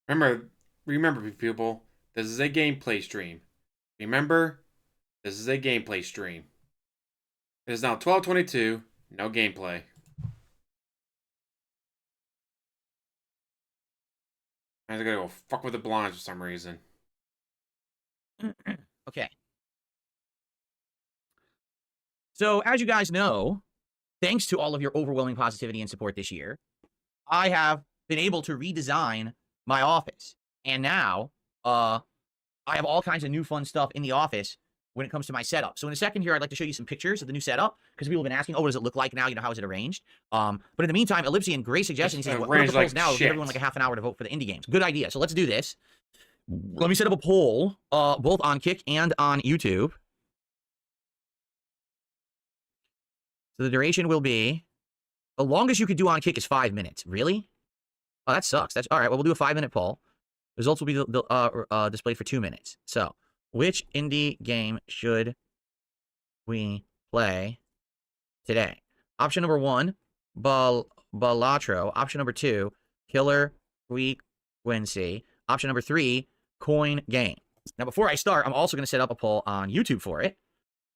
Remember, people, this is a gameplay stream. Remember, this is a gameplay stream. It is now 12:22, no gameplay. I gotta go fuck with the blinds for some reason. Okay. So, as you guys know, thanks to all of your overwhelming positivity and support this year, I have been able to redesign my office. And now, I have all kinds of new fun stuff in the office when it comes to my setup. So in a second here, I'd like to show you some pictures of the new setup, because people have been asking, oh, what does it look like now? You know, how is it arranged? But in the meantime, Ellipsian, great suggestion. He said, what are the polls now? We'll give everyone like a half an hour to vote for the indie games. Good idea. So let's do this. Let me set up a poll, both on Kick and on YouTube. So the duration will be, the longest you could do on Kick is 5 minutes. Really? Oh, that sucks. That's all right. Well, we'll do a 5-minute poll. Results will be displayed for 2 minutes. So, which indie game should we play today? Option number 1, Balatro. Option number 2, Killer Frequency. Option number 3, Coin Game. Now, before I start, I'm also going to set up a poll on YouTube for it.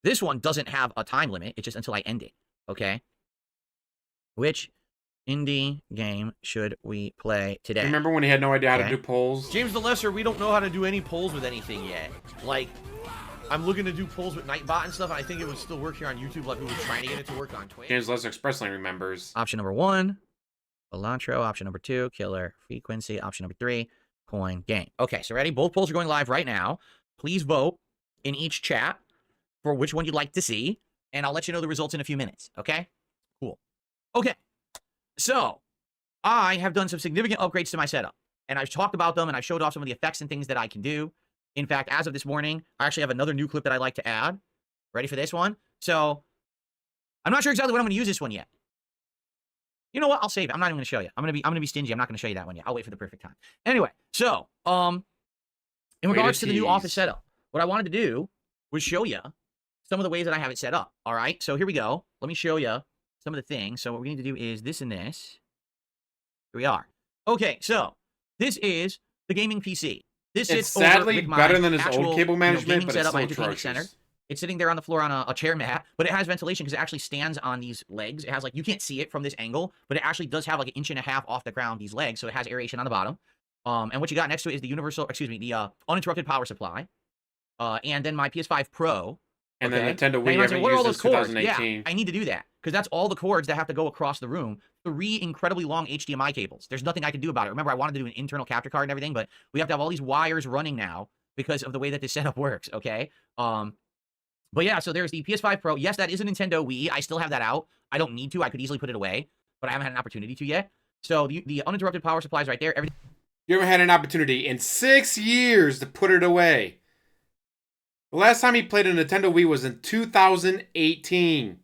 This one doesn't have a time limit. It's just until I end it. Okay? Which indie game should we play today? Remember when he had no idea how to do polls? James the Lesser, we don't know how to do any polls with anything yet. Like, I'm looking to do polls with Nightbot and stuff, and I think it would still work here on YouTube, like we were trying to get it to work on Twitch. James Lesser Expressly remembers. Option number 1, Elantro. Option number 2, Killer Frequency. Option number 3, Coin Game. Okay, so ready? Both polls are going live right now. Please vote in each chat for which one you'd like to see, and I'll let you know the results in a few minutes, okay? Cool. Okay, so I have done some significant upgrades to my setup, and I've talked about them, and I've showed off some of the effects and things that I can do. In fact, as of this morning, I actually have another new clip that I'd like to add. Ready for this one? So, I'm not sure exactly what I'm going to use this one yet. You know what? I'll save it. I'm not even going to show you. I'm going to be stingy. I'm not going to show you that one yet. I'll wait for the perfect time. Anyway, so, in regards to the new office setup, what I wanted to do was show you some of the ways that I have it set up. All right, so here we go. Let me show you some of the things. So what we need to do is this and this. Here we are. Okay, so this is the gaming PC. This It's sits sadly over with better my than his actual, old cable management, gaming but it's setup, still my entertainment center. atrocious. It's sitting there on the floor on a chair mat, but it has ventilation because it actually stands on these legs. It has like, you can't see it from this angle, but it actually does have like 1.5 inches off the ground, these legs, so it has aeration on the bottom. And what you got next to it is the uninterrupted power supply. And then my PS5 Pro. And okay? then Nintendo Now Wii, you might say, haven't what are all used those since cords? 2018. Yeah, I need to do that because that's all the cords that have to go across the room. 3 incredibly long HDMI cables. There's nothing I can do about it. Remember, I wanted to do an internal capture card and everything, but we have to have all these wires running now because of the way that this setup works, okay? But yeah, so there's the PS5 Pro. Yes, that is a Nintendo Wii. I still have that out. I don't need to. I could easily put it away, but I haven't had an opportunity to yet. So the uninterrupted power supply is right there. Everything. You haven't had an opportunity in 6 years to put it away. The last time he played a Nintendo Wii was in 2018.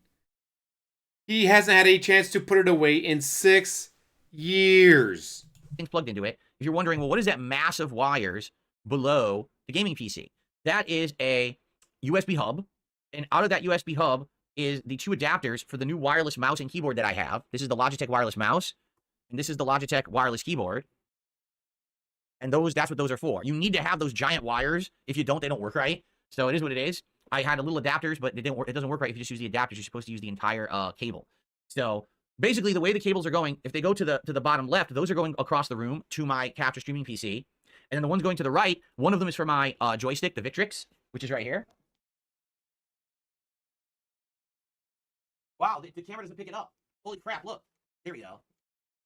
He hasn't had a chance to put it away in 6 years. Things plugged into it. If you're wondering, well, what is that massive wires below the gaming PC? That is a USB hub, and out of that USB hub is the 2 adapters for the new wireless mouse and keyboard that I have. This is the Logitech wireless mouse, and this is the Logitech wireless keyboard. And that's what those are for. You need to have those giant wires. If you don't, they don't work right. So it is what it is. I had a little adapters, but it didn't work. It doesn't work right if you just use the adapters. You're supposed to use the entire cable. So basically, the way the cables are going, if they go to the bottom left, those are going across the room to my capture streaming PC. And then the ones going to the right, one of them is for my joystick, the Victrix, which is right here. Wow, the camera doesn't pick it up. Holy crap, look. There we go.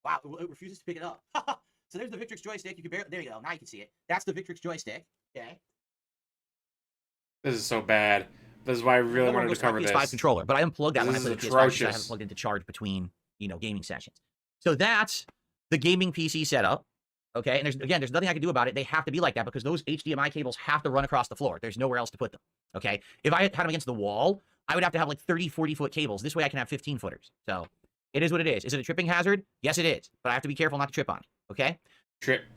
Wow, it refuses to pick it up. So there's the Victrix joystick. You can barely, there you go. Now you can see it. That's the Victrix joystick. Okay. This is so bad. This is why I really wanted to to cover my this. PS5 controller, but I unplugged that when I This played the is PS5 because I have it atrocious. plugged into charge between, gaming sessions. So that's the gaming PC setup. Okay, and there's nothing I can do about it. They have to be like that because those HDMI cables have to run across the floor. There's nowhere else to put them. Okay, if I had them against the wall, I would have to have like 30, 40-foot cables. This way I can have 15-footers. So it is what it is. Is it a tripping hazard? Yes, it is. But I have to be careful not to trip on it. Okay?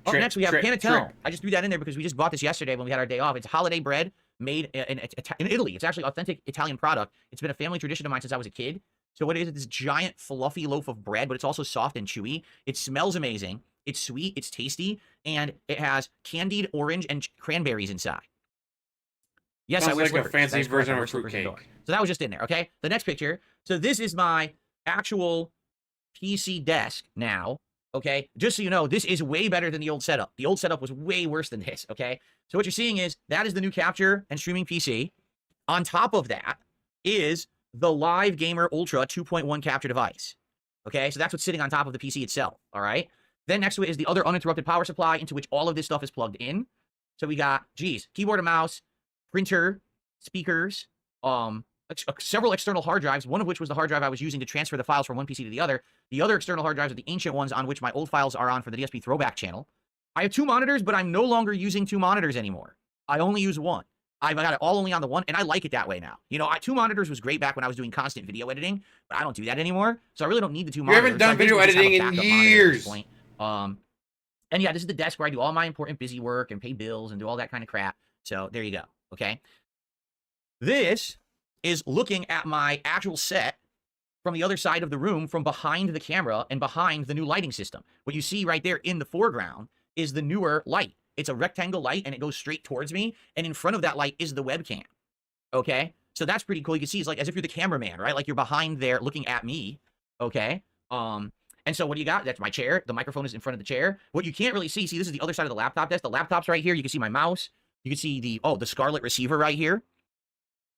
Up next, we have panettone. I just threw that in there because we just bought this yesterday when we had our day off. It's holiday bread made in Italy. It's actually authentic Italian product. It's been a family tradition of mine since I was a kid. So what it is, it's this giant fluffy loaf of bread, but it's also soft and chewy. It smells amazing. It's sweet. It's tasty. And it has candied orange and cranberries inside. Yes, Sounds I wear like slippers. a fancy That is correct. version I of wear a slippers fruitcake. indoors. So that was just in there, okay? The next picture. So this is my actual PC desk now, okay? Just so you know, this is way better than the old setup. The old setup was way worse than this, okay? So what you're seeing is that is the new capture and streaming PC. On top of that is the Live Gamer Ultra 2.1 capture device, okay? So that's what's sitting on top of the PC itself, all right? Then next to it is the other uninterrupted power supply into which all of this stuff is plugged in. So we got, keyboard and mouse, printer, speakers, several external hard drives, one of which was the hard drive I was using to transfer the files from one PC to the other. The other external hard drives are the ancient ones on which my old files are on for the DSP throwback channel. I have 2 monitors, but I'm no longer using 2 monitors anymore. I only use one. I've got it all only on the one, and I like it that way now. 2 monitors was great back when I was doing constant video editing, but I don't do that anymore, so I really don't need the 2 monitors. You haven't done So I video basically just have editing a in backup monitor at this years. point. And yeah, this is the desk where I do all my important busy work and pay bills and do all that kind of crap. So there you go, okay? This is looking at my actual set from the other side of the room, from behind the camera and behind the new lighting system. What you see right there in the foreground is the newer light. It's a rectangle light, and it goes straight towards me, and in front of that light is the webcam, okay? So that's pretty cool. You can see it's like as if you're the cameraman, right? Like you're behind there looking at me, okay? And so what do you got? That's my chair. The microphone is in front of the chair. What you can't really see, this is the other side of the laptop desk. The laptop's right here. You can see my mouse. You can see the Scarlett receiver right here.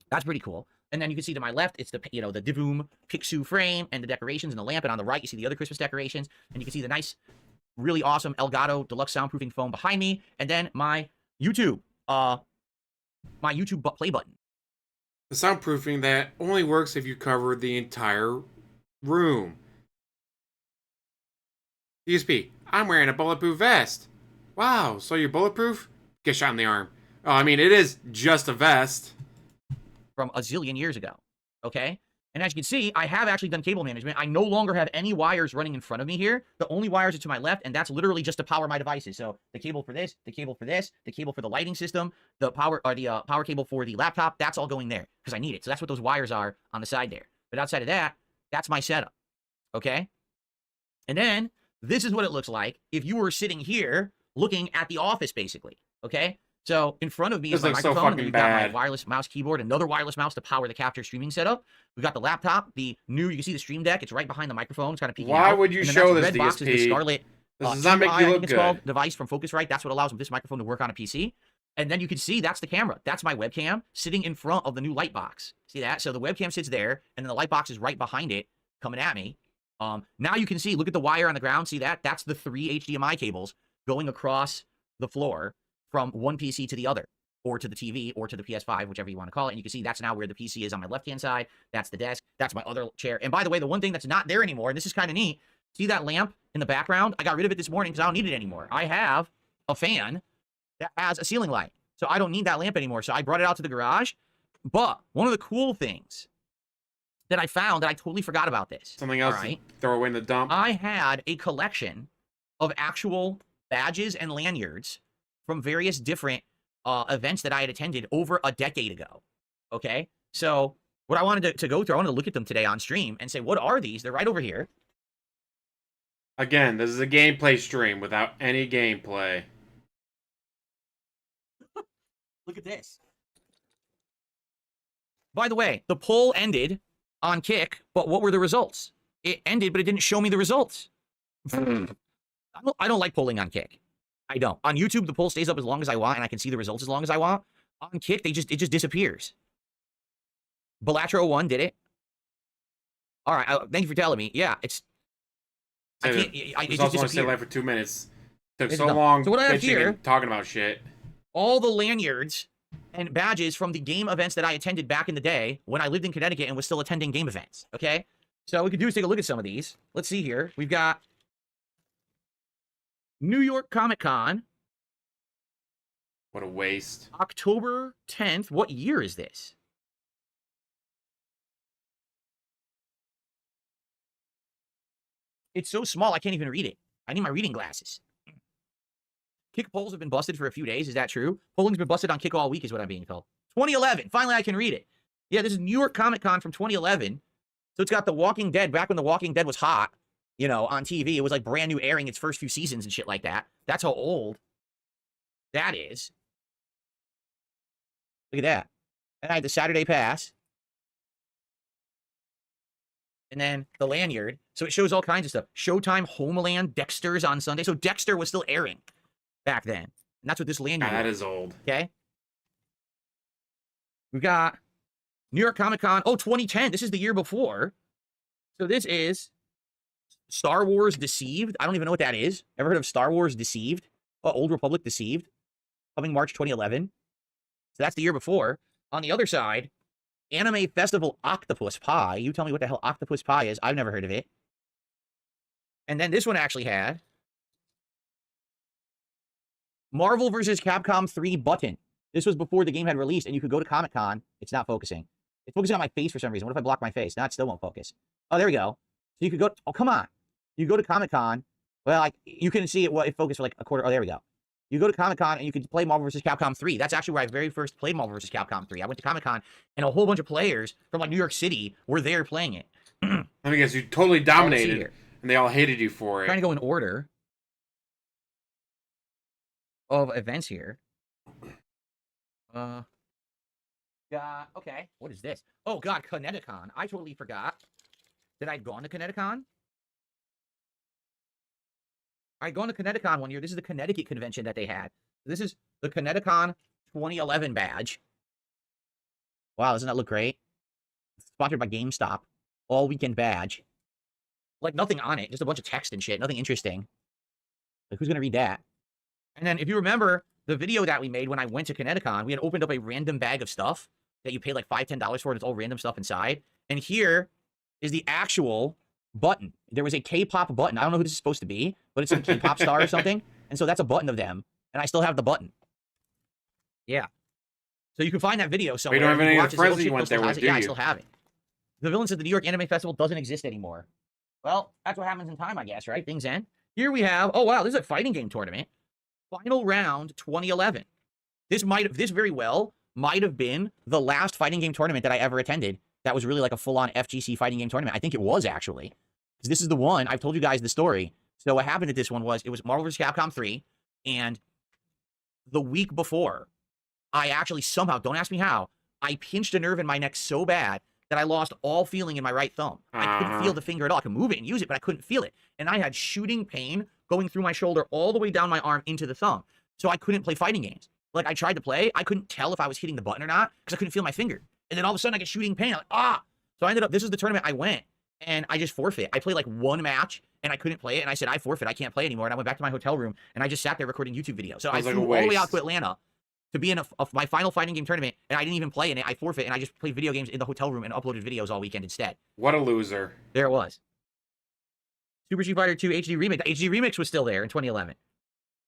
That's pretty cool. And then you can see to my left, it's the Divoom Pixu frame and the decorations and the lamp. And on the right, you see the other Christmas decorations. And you can see the nice, really awesome Elgato deluxe soundproofing foam behind me. And then my YouTube play button. The soundproofing that only works if you cover the entire room. DSP, I'm wearing a bulletproof vest. Wow, so you're bulletproof? Get shot in the arm. Oh, I mean, it is just a vest. From a zillion years ago, okay? And as you can see, I have actually done cable management. I no longer have any wires running in front of me here. The only wires are to my left, and that's literally just to power my devices. So the cable for this, the cable for this, the cable for the lighting system, the power cable for the laptop, that's all going there because I need it. So that's what those wires are on the side there. But outside of that, that's my setup, okay? And then this is what it looks like if you were sitting here looking at the office, basically, okay? So in front of me is my microphone, and then we've got my wireless mouse keyboard, another wireless mouse to power the capture streaming setup. We've got the laptop, you can see the Stream Deck. It's right behind the microphone. It's kind of peeking out. Why would you show this, red box is the DSP? Scarlett, This does not make you look good. Device from Focusrite. That's what allows this microphone to work on a PC. And then you can see that's the camera. That's my webcam sitting in front of the new light box. See that? So the webcam sits there, and then the light box is right behind it, coming at me. Now you can see, look at the wire on the ground. See that? That's the 3 HDMI cables going across the floor from one PC to the other, or to the TV, or to the PS5, whichever you want to call it. And you can see that's now where the PC is on my left-hand side. That's the desk. That's my other chair. And by the way, the one thing that's not there anymore, and this is kind of neat, see that lamp in the background? I got rid of it this morning because I don't need it anymore. I have a fan that has a ceiling light. So I don't need that lamp anymore. So I brought it out to the garage. But one of the cool things that I found that I totally forgot about this. Something else to throw away in the dump. I had a collection of actual badges and lanyards from various different events that I had attended over a decade ago. Okay? So what I wanted to go through, I wanted to look at them today on stream and say, what are these? They're right over here. Again, this is a gameplay stream without any gameplay. Look at this. By the way, the poll ended on Kick, but what were the results? It ended, but it didn't show me the results. I don't like polling on Kick. I don't. On YouTube, the poll stays up as long as I want, and I can see the results as long as I want. On Kick, it just disappears. Balatro1 did it. All right, thank you for telling me. Yeah, it's... I can't... It just also want to stay disappeared. live for 2 minutes. Took It's so done. long So what I have bitching here- and talking about shit. All the lanyards and badges from the game events that I attended back in the day when I lived in Connecticut and was still attending game events. Okay, so what we could do is take a look at some of these. Let's see here. We've got New York Comic Con, What a waste. October 10th. What year is this? It's so small, I can't even read it. I need my reading glasses. Kick polls have been busted for a few days. Is that true? Polling's been busted on Kick all week is what I'm being told. 2011. Finally, I can read it. Yeah, this is New York Comic Con from 2011. So it's got The Walking Dead, back when The Walking Dead was hot, you know, on TV. It was like brand new airing its first few seasons and shit like that. That's how old that is. Look at that. And I had the Saturday Pass. And then the lanyard. So it shows all kinds of stuff. Showtime, Homeland, Dexter's on Sunday. So Dexter was still airing back then. And that's what this lanyard That is old. Okay. We've got New York Comic Con. Oh, 2010. This is the year before. So this is Star Wars Deceived. I don't even know what that is. Ever heard of Star Wars Deceived? Oh, Old Republic Deceived. Coming March 2011. So that's the year before. On the other side, Anime Festival Octopus Pie. You tell me what the hell Octopus Pie is. I've never heard of it. And then this one actually had Marvel vs. Capcom 3 button. This was before the game had released, and you could go to Comic-Con. It's not focusing. It's focusing on my face for some reason. What if I block my face? Now it still won't focus. Oh, there we go. So you could go. Oh, come on. You go to Comic-Con. Well, you can see it. Well, it focused for like a quarter. Oh, there we go. You go to Comic-Con and you can play Marvel vs. Capcom 3. That's actually where I very first played Marvel vs. Capcom 3. I went to Comic-Con, and a whole bunch of players from like New York City were there playing it. Let me guess, you totally dominated, and they all hated you for it. Trying to go in order of events here. Okay. What is this? Oh God, Kineticon. I totally forgot that I'd gone to Kineticon. I'd gone to Kineticon one year. This is the Connecticut convention that they had. This is the Kineticon 2011 badge. Wow, doesn't that look great? Sponsored by GameStop. All weekend badge. Like nothing on it, just a bunch of text and shit. Nothing interesting. Like who's gonna read that? And then if you remember the video that we made when I went to Kineticon, we had opened up a random bag of stuff that you pay like $5, $10 for, and it's all random stuff inside. And here is the actual button. There was a K-pop button. I don't know who this is supposed to be, but it's a K-pop star or something. And so that's a button of them. And I still have the button. Yeah. So you can find that video somewhere. We don't have any of the friends that you you went there with, do Yeah, I you? still have it. The villain says the New York Anime Festival doesn't exist anymore. Well, that's what happens in time, I guess, right? Things end. Here we have, oh wow, this is a fighting game tournament. Final round 2011. This very well might have been the last fighting game tournament that I ever attended. That was really like a full-on FGC fighting game tournament. I think it was actually. Because this is the one, I've told you guys the story. So what happened at this one was, it was Marvel vs. Capcom 3, and the week before, I actually somehow, don't ask me how, I pinched a nerve in my neck so bad that I lost all feeling in my right thumb. I couldn't feel the finger at all. I could move it and use it, but I couldn't feel it. And I had shooting pain going through my shoulder all the way down my arm into the thumb. So I couldn't play fighting games. Like, I tried to play, I couldn't tell if I was hitting the button or not, because I couldn't feel my finger. And then all of a sudden, I get shooting pain. I'm like, ah! So I ended up, this is the tournament I went, and I just forfeit. I played like one match, and I couldn't play it, and I said, I forfeit, I can't play anymore. And I went back to my hotel room, and I just sat there recording YouTube videos. So I flew all the way out to Atlanta to be in my final fighting game tournament, and I didn't even play in it. I forfeit, and I just played video games in the hotel room and uploaded videos all weekend instead. What a loser. There it was. Super Street Fighter 2 HD Remix. The HD Remix was still there in 2011.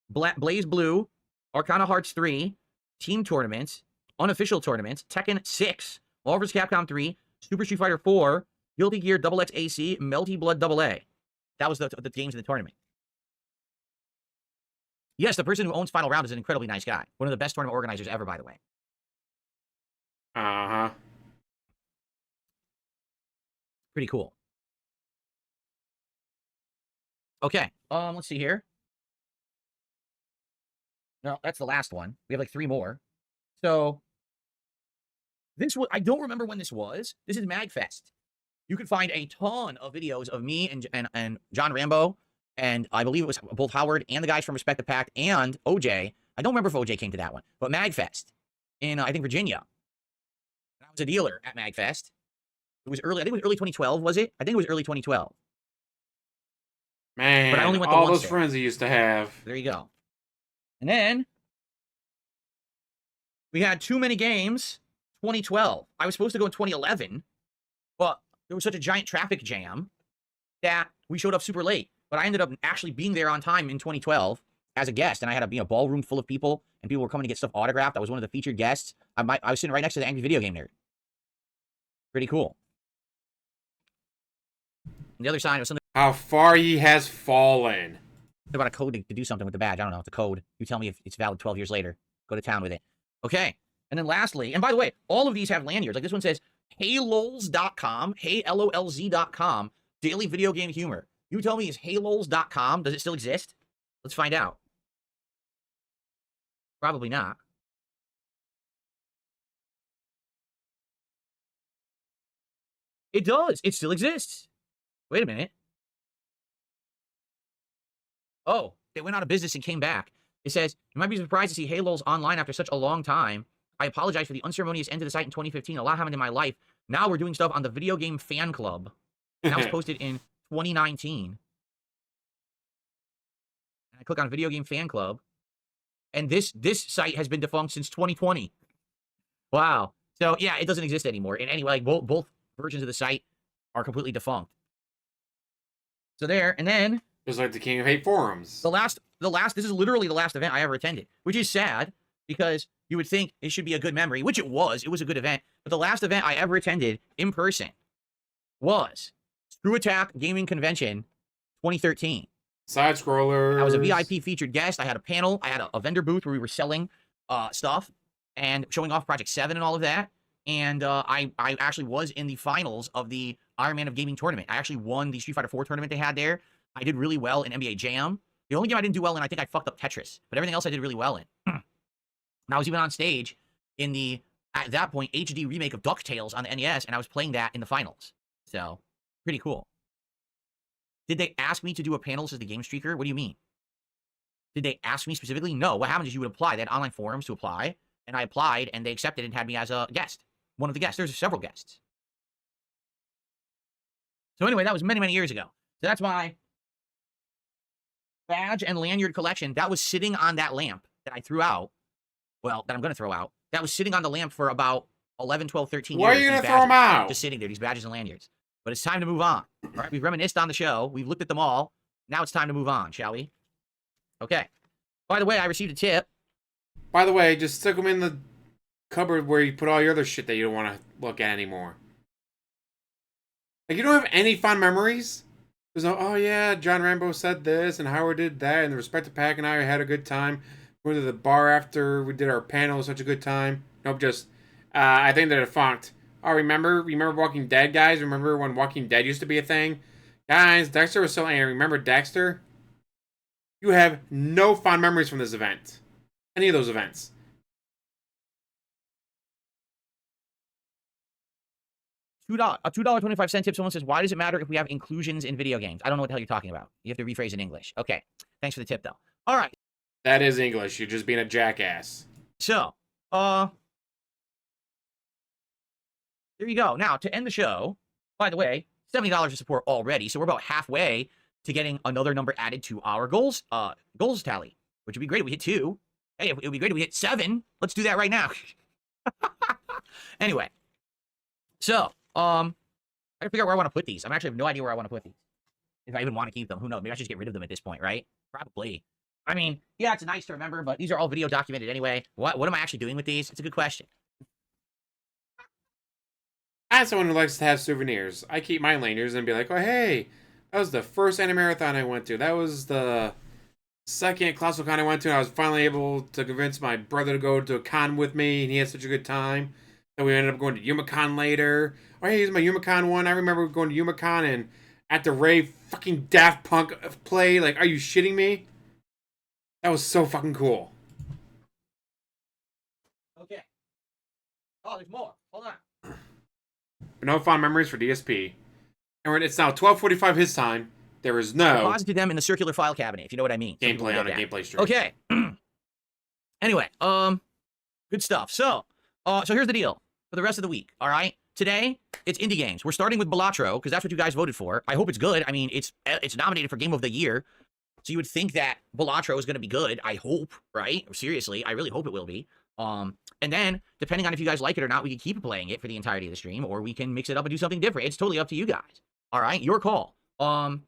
Blaze Blue, Arcana Hearts 3, Team Tournaments, Unofficial Tournaments, Tekken 6, Marvel vs. Capcom 3, Super Street Fighter 4, Guilty Gear XX AC, Melty Blood AA. That was the games in the tournament. Yes, the person who owns Final Round is an incredibly nice guy. One of the best tournament organizers ever, by the way. Uh-huh. Pretty cool. Okay, let's see here. No, that's the last one. We have like 3 more. So, this was, I don't remember when this was. This is MagFest. You can find a ton of videos of me and John Rambo, and I believe it was both Howard and the guys from Respect the Pact and OJ. I don't remember if OJ came to that one, but MagFest in, I think, Virginia. I was a dealer at MagFest. It was early, I think it was early 2012, was it? I think it was early 2012. Man, but I only went all once those there. friends he used to have. There you go. And then, We had too many games. 2012. I was supposed to go in 2011, but there was such a giant traffic jam that we showed up super late. But I ended up actually being there on time in 2012 as a guest, and I had a ballroom full of people, and people were coming to get stuff autographed. I was one of the featured guests. I was sitting right next to the Angry Video Game Nerd. Pretty cool. On the other side, it was something How far he has fallen. about a code to do something with the badge. I don't know. It's a code. You tell me if it's valid 12 years later. Go to town with it. Okay. And then lastly, and by the way, all of these have lanyards. Like this one says, heylols.com, heylolz.com, daily video game humor. You tell me, is heylols.com, does it still exist? Let's find out. Probably not. It does. It still exists. Wait a minute. Oh, they went out of business and came back. It says, you might be surprised to see Halo's online after such a long time. I apologize for the unceremonious end to the site in 2015. A lot happened in my life. Now we're doing stuff on the Video Game Fan Club. And that was posted in 2019. And I click on Video Game Fan Club. And this site has been defunct since 2020. Wow. So, yeah, it doesn't exist anymore. And anyway, like, both versions of the site are completely defunct. So there, and then... Just like the King of Hate forums. The last, this is literally the last event I ever attended, which is sad because you would think it should be a good memory, which it was. It was a good event. But the last event I ever attended in person was Screw Attack Gaming Convention 2013. Side scrollers. I was a VIP featured guest. I had a panel. I had a vendor booth where we were selling stuff and showing off Project 7 and all of that. And I actually was in the finals of the Iron Man of Gaming tournament. I actually won the Street Fighter 4 tournament they had there. I did really well in NBA Jam. The only game I didn't do well in, I think I fucked up Tetris. But everything else I did really well in. And I was even on stage in the, at that point, HD remake of DuckTales on the NES, and I was playing that in the finals. So, pretty cool. Did they ask me to do a panel as the Game Streaker? What do you mean? Did they ask me specifically? No. What happened is you would apply. They had online forums to apply, and I applied, and they accepted and had me as a guest. One of the guests. There's several guests. So anyway, that was many, many years ago. So that's my badge and lanyard collection. That was sitting on that lamp that I threw out. Well, that I'm going to throw out. That was sitting on the lamp for about 11, 12, 13 years. Why are you going to throw them out? Just sitting there, these badges and lanyards. But it's time to move on. All right, we've reminisced on the show. We've looked at them all. Now it's time to move on, shall we? Okay. By the way, I received a tip. By the way, just stick them in the cupboard where you put all your other shit that you don't want to look at anymore. Like, you don't have any fond memories? There's no, oh yeah, John Rambo said this, and Howard did that, and the Respected Pack and I had a good time. We went to the bar after we did our panel, it was such a good time. Nope, just, I think they're defunct. Oh, remember Walking Dead, guys? Remember when Walking Dead used to be a thing? Guys, Dexter was still angry. Remember Dexter? You have no fond memories from this event. Any of those events. $2.25 tip. Someone says, why does it matter if we have inclusions in video games? I don't know what the hell you're talking about. You have to rephrase in English. Okay. Thanks for the tip, though. All right. That is English. You're just being a jackass. So, there you go. Now, to end the show, by the way, $70 of support already. So we're about halfway to getting another number added to our goals tally, which would be great if we hit 2. Hey, it would be great if we hit 7. Let's do that right now. Anyway. So, I gotta figure out where I want to put these. I actually have no idea where I want to put these. If I even want to keep them. Who knows? Maybe I should just get rid of them at this point, right? Probably. I mean, yeah, it's nice to remember, but these are all video documented anyway. What am I actually doing with these? It's a good question. I'm someone who likes to have souvenirs. I keep my lanyards and be like, oh, hey, that was the first anime marathon I went to. That was the second classical con I went to. And I was finally able to convince my brother to go to a con with me, and he had such a good time. And we ended up going to YumaCon later. Oh, hey, here's my YumaCon one. I remember going to YumaCon and at the rave, fucking Daft Punk play. Like, are you shitting me? That was so fucking cool. Okay. Oh, there's more. Hold on. No fond memories for DSP. And it's now 12:45 his time. There is no... Deposited them in the circular file cabinet, if you know what I mean. Gameplay on a gameplay stream. Okay. Anyway, good stuff. So here's the deal for the rest of the week, all right? Today, it's indie games. We're starting with Balatro, because that's what you guys voted for. I hope it's good. I mean, it's nominated for Game of the Year. So you would think that Balatro is going to be good. I hope, right? Seriously, I really hope it will be. And then, depending on if you guys like it or not, we can keep playing it for the entirety of the stream, or we can mix it up and do something different. It's totally up to you guys. All right, your call. And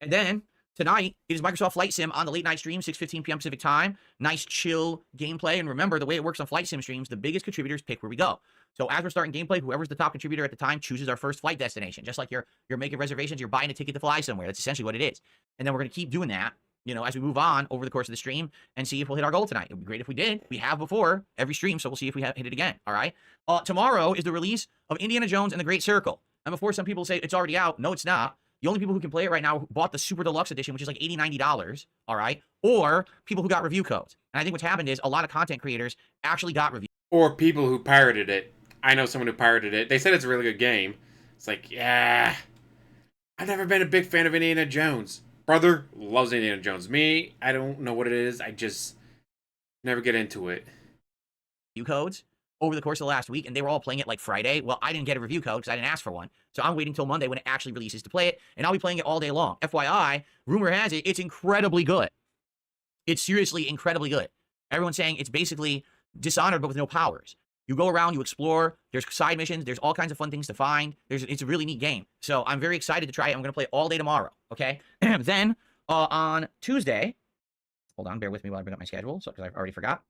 then tonight it is Microsoft Flight Sim on the late night stream, 6:15 p.m. Pacific time. Nice chill gameplay. And remember, the way it works on Flight Sim streams, the biggest contributors pick where we go. So as we're starting gameplay, whoever's the top contributor at the time chooses our first flight destination. Just like you're making reservations, you're buying a ticket to fly somewhere. That's essentially what it is. And then we're gonna keep doing that, as we move on over the course of the stream and see if we'll hit our goal tonight. It would be great if we did. We have before every stream, so we'll see if we hit it again. All right. Tomorrow is the release of Indiana Jones and the Great Circle. And before some people say it's already out, no, it's not. The only people who can play it right now bought the Super Deluxe Edition, which is like $80, $90, all right? Or people who got review codes. And I think what's happened is a lot of content creators actually got review. Or people who pirated it. I know someone who pirated it. They said it's a really good game. It's like, yeah, I've never been a big fan of Indiana Jones. Brother loves Indiana Jones. Me, I don't know what it is. I just never get into it. Review codes over the course of the last week, and they were all playing it like Friday. Well, I didn't get a review code because I didn't ask for one. So I'm waiting till Monday when it actually releases to play it, and I'll be playing it all day long. FYI, rumor has it, it's incredibly good. It's seriously incredibly good. Everyone's saying it's basically Dishonored, but with no powers. You go around, you explore, there's side missions, there's all kinds of fun things to find. It's a really neat game. So I'm very excited to try it. I'm going to play it all day tomorrow, okay? Then, on Tuesday, hold on, bear with me while I bring up my schedule, because I've already forgot.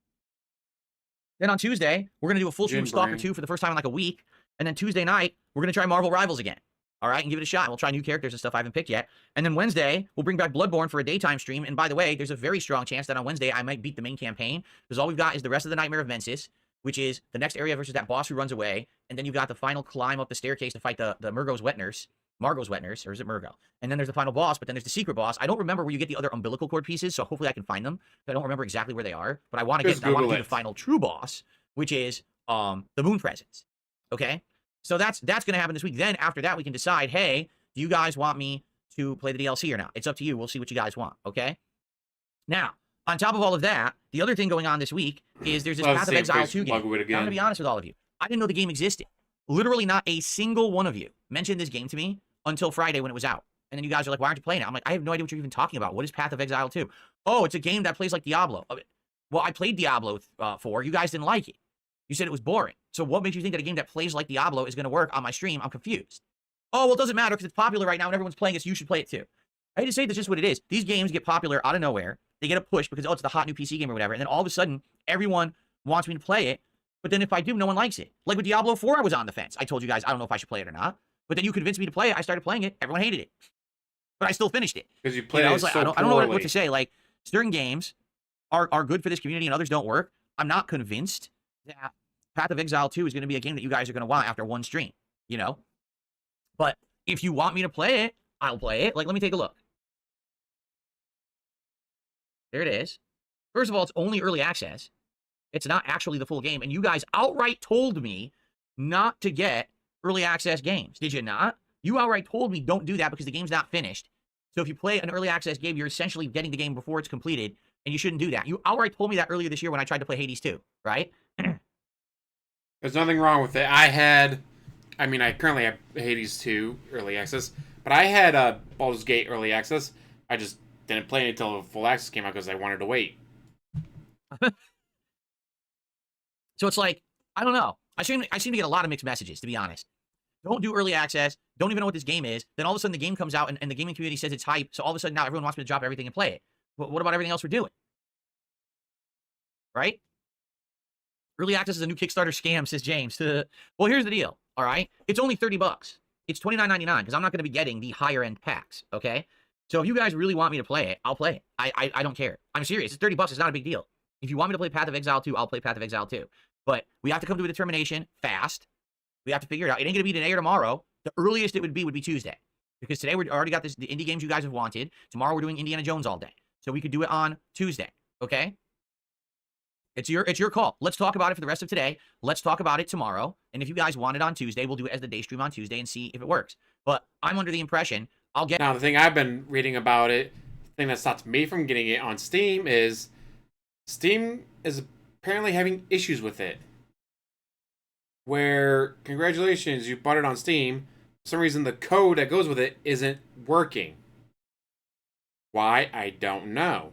Then on Tuesday, we're going to do a full stream of Stalker 2 for the first time in like a week. And then Tuesday night, we're going to try Marvel Rivals again. All right, and give it a shot. We'll try new characters and stuff I haven't picked yet. And then Wednesday, we'll bring back Bloodborne for a daytime stream. And by the way, there's a very strong chance that on Wednesday, I might beat the main campaign. Because all we've got is the rest of the Nightmare of Mensis, which is the next area versus that boss who runs away. And then you've got the final climb up the staircase to fight the Margot's wet nurse, or is it Murgo? And then there's the final boss, but then there's the secret boss. I don't remember where you get the other umbilical cord pieces, so hopefully I can find them. I don't remember exactly where they are, but I want to do the final true boss, which is the Moon Presence. Okay? So that's going to happen this week. Then after that, we can decide, hey, do you guys want me to play the DLC or not? It's up to you. We'll see what you guys want, okay? Now, on top of all of that, the other thing going on this week is there's this Path of Exile 2 game. I'm going to be honest with all of you. I didn't know the game existed. Literally not a single one of you mentioned this game to me until Friday when it was out. And then you guys are like, why aren't you playing it? I'm like, I have no idea what you're even talking about. What is Path of Exile 2? Oh, it's a game that plays like Diablo. Well, I played Diablo 4. You guys didn't like it. You said it was boring. So what makes you think that a game that plays like Diablo is going to work on my stream? I'm confused. Oh, well, it doesn't matter because it's popular right now and everyone's playing it, so you should play it too. I hate to say that's just what it is. These games get popular out of nowhere. They get a push because, oh, it's the hot new PC game or whatever. And then all of a sudden, everyone wants me to play it. But then if I do, no one likes it. Like with Diablo 4, I was on the fence. I told you guys, I don't know if I should play it or not. But then you convinced me to play it. I started playing it. Everyone hated it. But I still finished it. Because you played it so I don't know what to say. Like, certain games are good for this community and others don't work. I'm not convinced that Path of Exile 2 is going to be a game that you guys are going to want after one stream, But if you want me to play it, I'll play it. Like, let me take a look. There it is. First of all, it's only early access. It's not actually the full game. And you guys outright told me not to get early access games. Did you not? You outright told me don't do that because the game's not finished. So if you play an early access game, you're essentially getting the game before it's completed, and you shouldn't do that. You outright told me that earlier this year when I tried to play Hades 2, right? There's nothing wrong with it. I currently have Hades 2 early access, but I had Baldur's Gate early access. I just didn't play it until full access came out because I wanted to wait. So it's like, I don't know. I seem to get a lot of mixed messages, to be honest. Don't do early access. Don't even know what this game is. Then all of a sudden the game comes out and the gaming community says it's hype. So all of a sudden now everyone wants me to drop everything and play it. What about everything else we're doing? Right? Early access is a new Kickstarter scam, says James. Well, here's the deal. All right. It's only $30. It's $29.99 because I'm not going to be getting the higher end packs. Okay. So if you guys really want me to play it, I'll play it. I don't care. I'm serious. It's $30. It's not a big deal. If you want me to play Path of Exile 2, I'll play Path of Exile 2. But we have to come to a determination fast. We have to figure it out. It ain't going to be today or tomorrow. The earliest it would be Tuesday. Because today we already got the indie games you guys have wanted. Tomorrow we're doing Indiana Jones all day. So we could do it on Tuesday. Okay? It's your call. Let's talk about it for the rest of today. Let's talk about it tomorrow. And if you guys want it on Tuesday, we'll do it as the day stream on Tuesday and see if it works. But I'm under the impression I'll get... Now, the thing I've been reading about it, the thing that stops me from getting it on Steam is Steam is apparently having issues with it. Where, congratulations, you bought it on Steam. For some reason, the code that goes with it isn't working. Why? I don't know.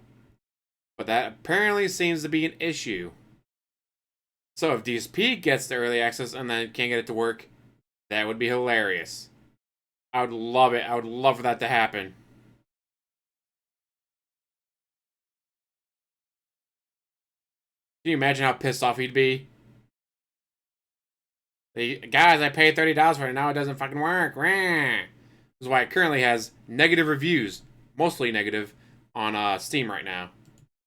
But that apparently seems to be an issue. So if DSP gets the early access and then can't get it to work, that would be hilarious. I would love it. I would love for that to happen. Can you imagine how pissed off he'd be? Guys, I paid $30 for it, now it doesn't fucking work. This is why it currently has negative reviews, mostly negative, on Steam right now.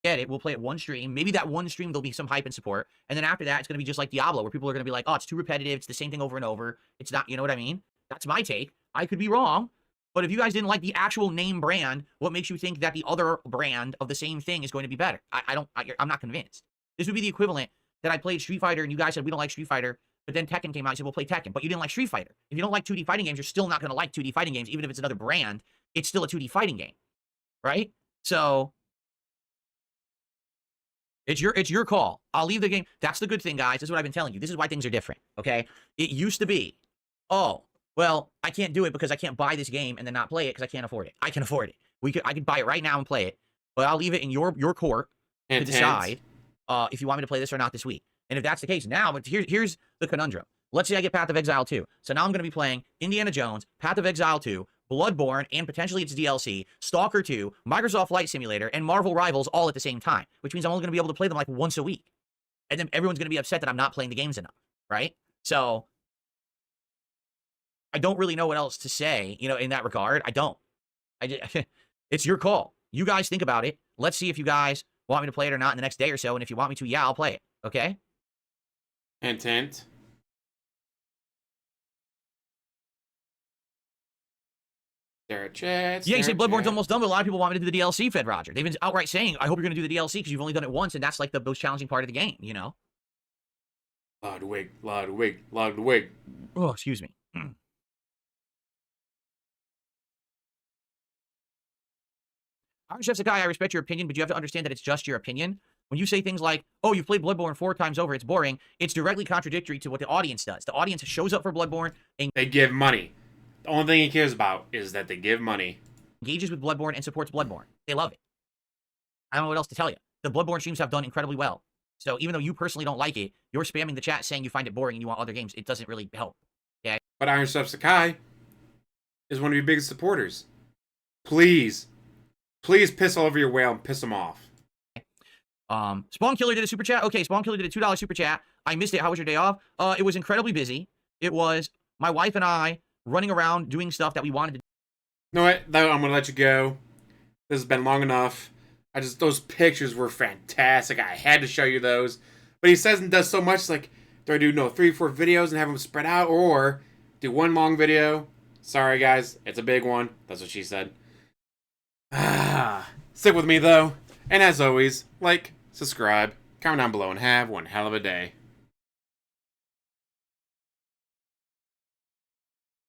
Get it. We'll play it one stream. Maybe that one stream there'll be some hype and support. And then after that, it's going to be just like Diablo, where people are going to be like, oh, it's too repetitive. It's the same thing over and over. It's not, you know what I mean? That's my take. I could be wrong. But if you guys didn't like the actual name brand, what makes you think that the other brand of the same thing is going to be better? I'm not convinced. This would be the equivalent that I played Street Fighter and you guys said we don't like Street Fighter, but then Tekken came out and said we'll play Tekken, but you didn't like Street Fighter. If you don't like 2D fighting games, you're still not going to like 2D fighting games, even if it's another brand. It's still a 2D fighting game, right? So it's your call. I'll leave the game. That's the good thing, guys. This is what I've been telling you. This is why things are different, okay? It used to be, oh, well, I can't do it because I can't buy this game and then not play it because I can't afford it. I can afford it. I could buy it right now and play it, but I'll leave it in your court to decide if you want me to play this or not this week. And if that's the case, now, but here's the conundrum. Let's say I get Path of Exile 2. So now I'm going to be playing Indiana Jones, Path of Exile 2, Bloodborne, and potentially its DLC, Stalker 2, Microsoft Flight Simulator, and Marvel Rivals all at the same time, which means I'm only going to be able to play them like once a week. And then everyone's going to be upset that I'm not playing the games enough, right? So I don't really know what else to say, you know, in that regard. I don't. It's your call. You guys think about it. Let's see if you guys want me to play it or not in the next day or so. And if you want me to, yeah, I'll play it. Okay? Hint, hint. Yeah, you say Bloodborne's almost done, but a lot of people want me to do the DLC, Fed Roger. They've been outright saying, I hope you're going to do the DLC because you've only done it once, and that's like the most challenging part of the game, you know? Ludwig, Ludwig, Ludwig. Oh, excuse me. Iron Chef Sakai, I respect your opinion, but you have to understand that it's just your opinion. When you say things like, oh, you've played Bloodborne 4 times over, it's boring, it's directly contradictory to what the audience does. The audience shows up for Bloodborne and they give money. The only thing he cares about is that they give money. Engages with Bloodborne and supports Bloodborne. They love it. I don't know what else to tell you. The Bloodborne streams have done incredibly well. So even though you personally don't like it, you're spamming the chat saying you find it boring and you want other games. It doesn't really help. Okay? But Iron Chef Sakai is one of your biggest supporters. Please piss all over your whale and piss him off. Spawn Killer did a super chat. Okay, Spawn Killer did a $2 super chat. I missed it. How was your day off? It was incredibly busy. It was my wife and I running around doing stuff that we wanted to do. You know what? I'm going to let you go. This has been long enough. Those pictures were fantastic. I had to show you those. But he says and does so much, like, do I do 3 or 4 videos and have them spread out, or do one long video? Sorry, guys. It's a big one. That's what she said. Stick with me, though. And as always, like, subscribe, comment down below, and have one hell of a day.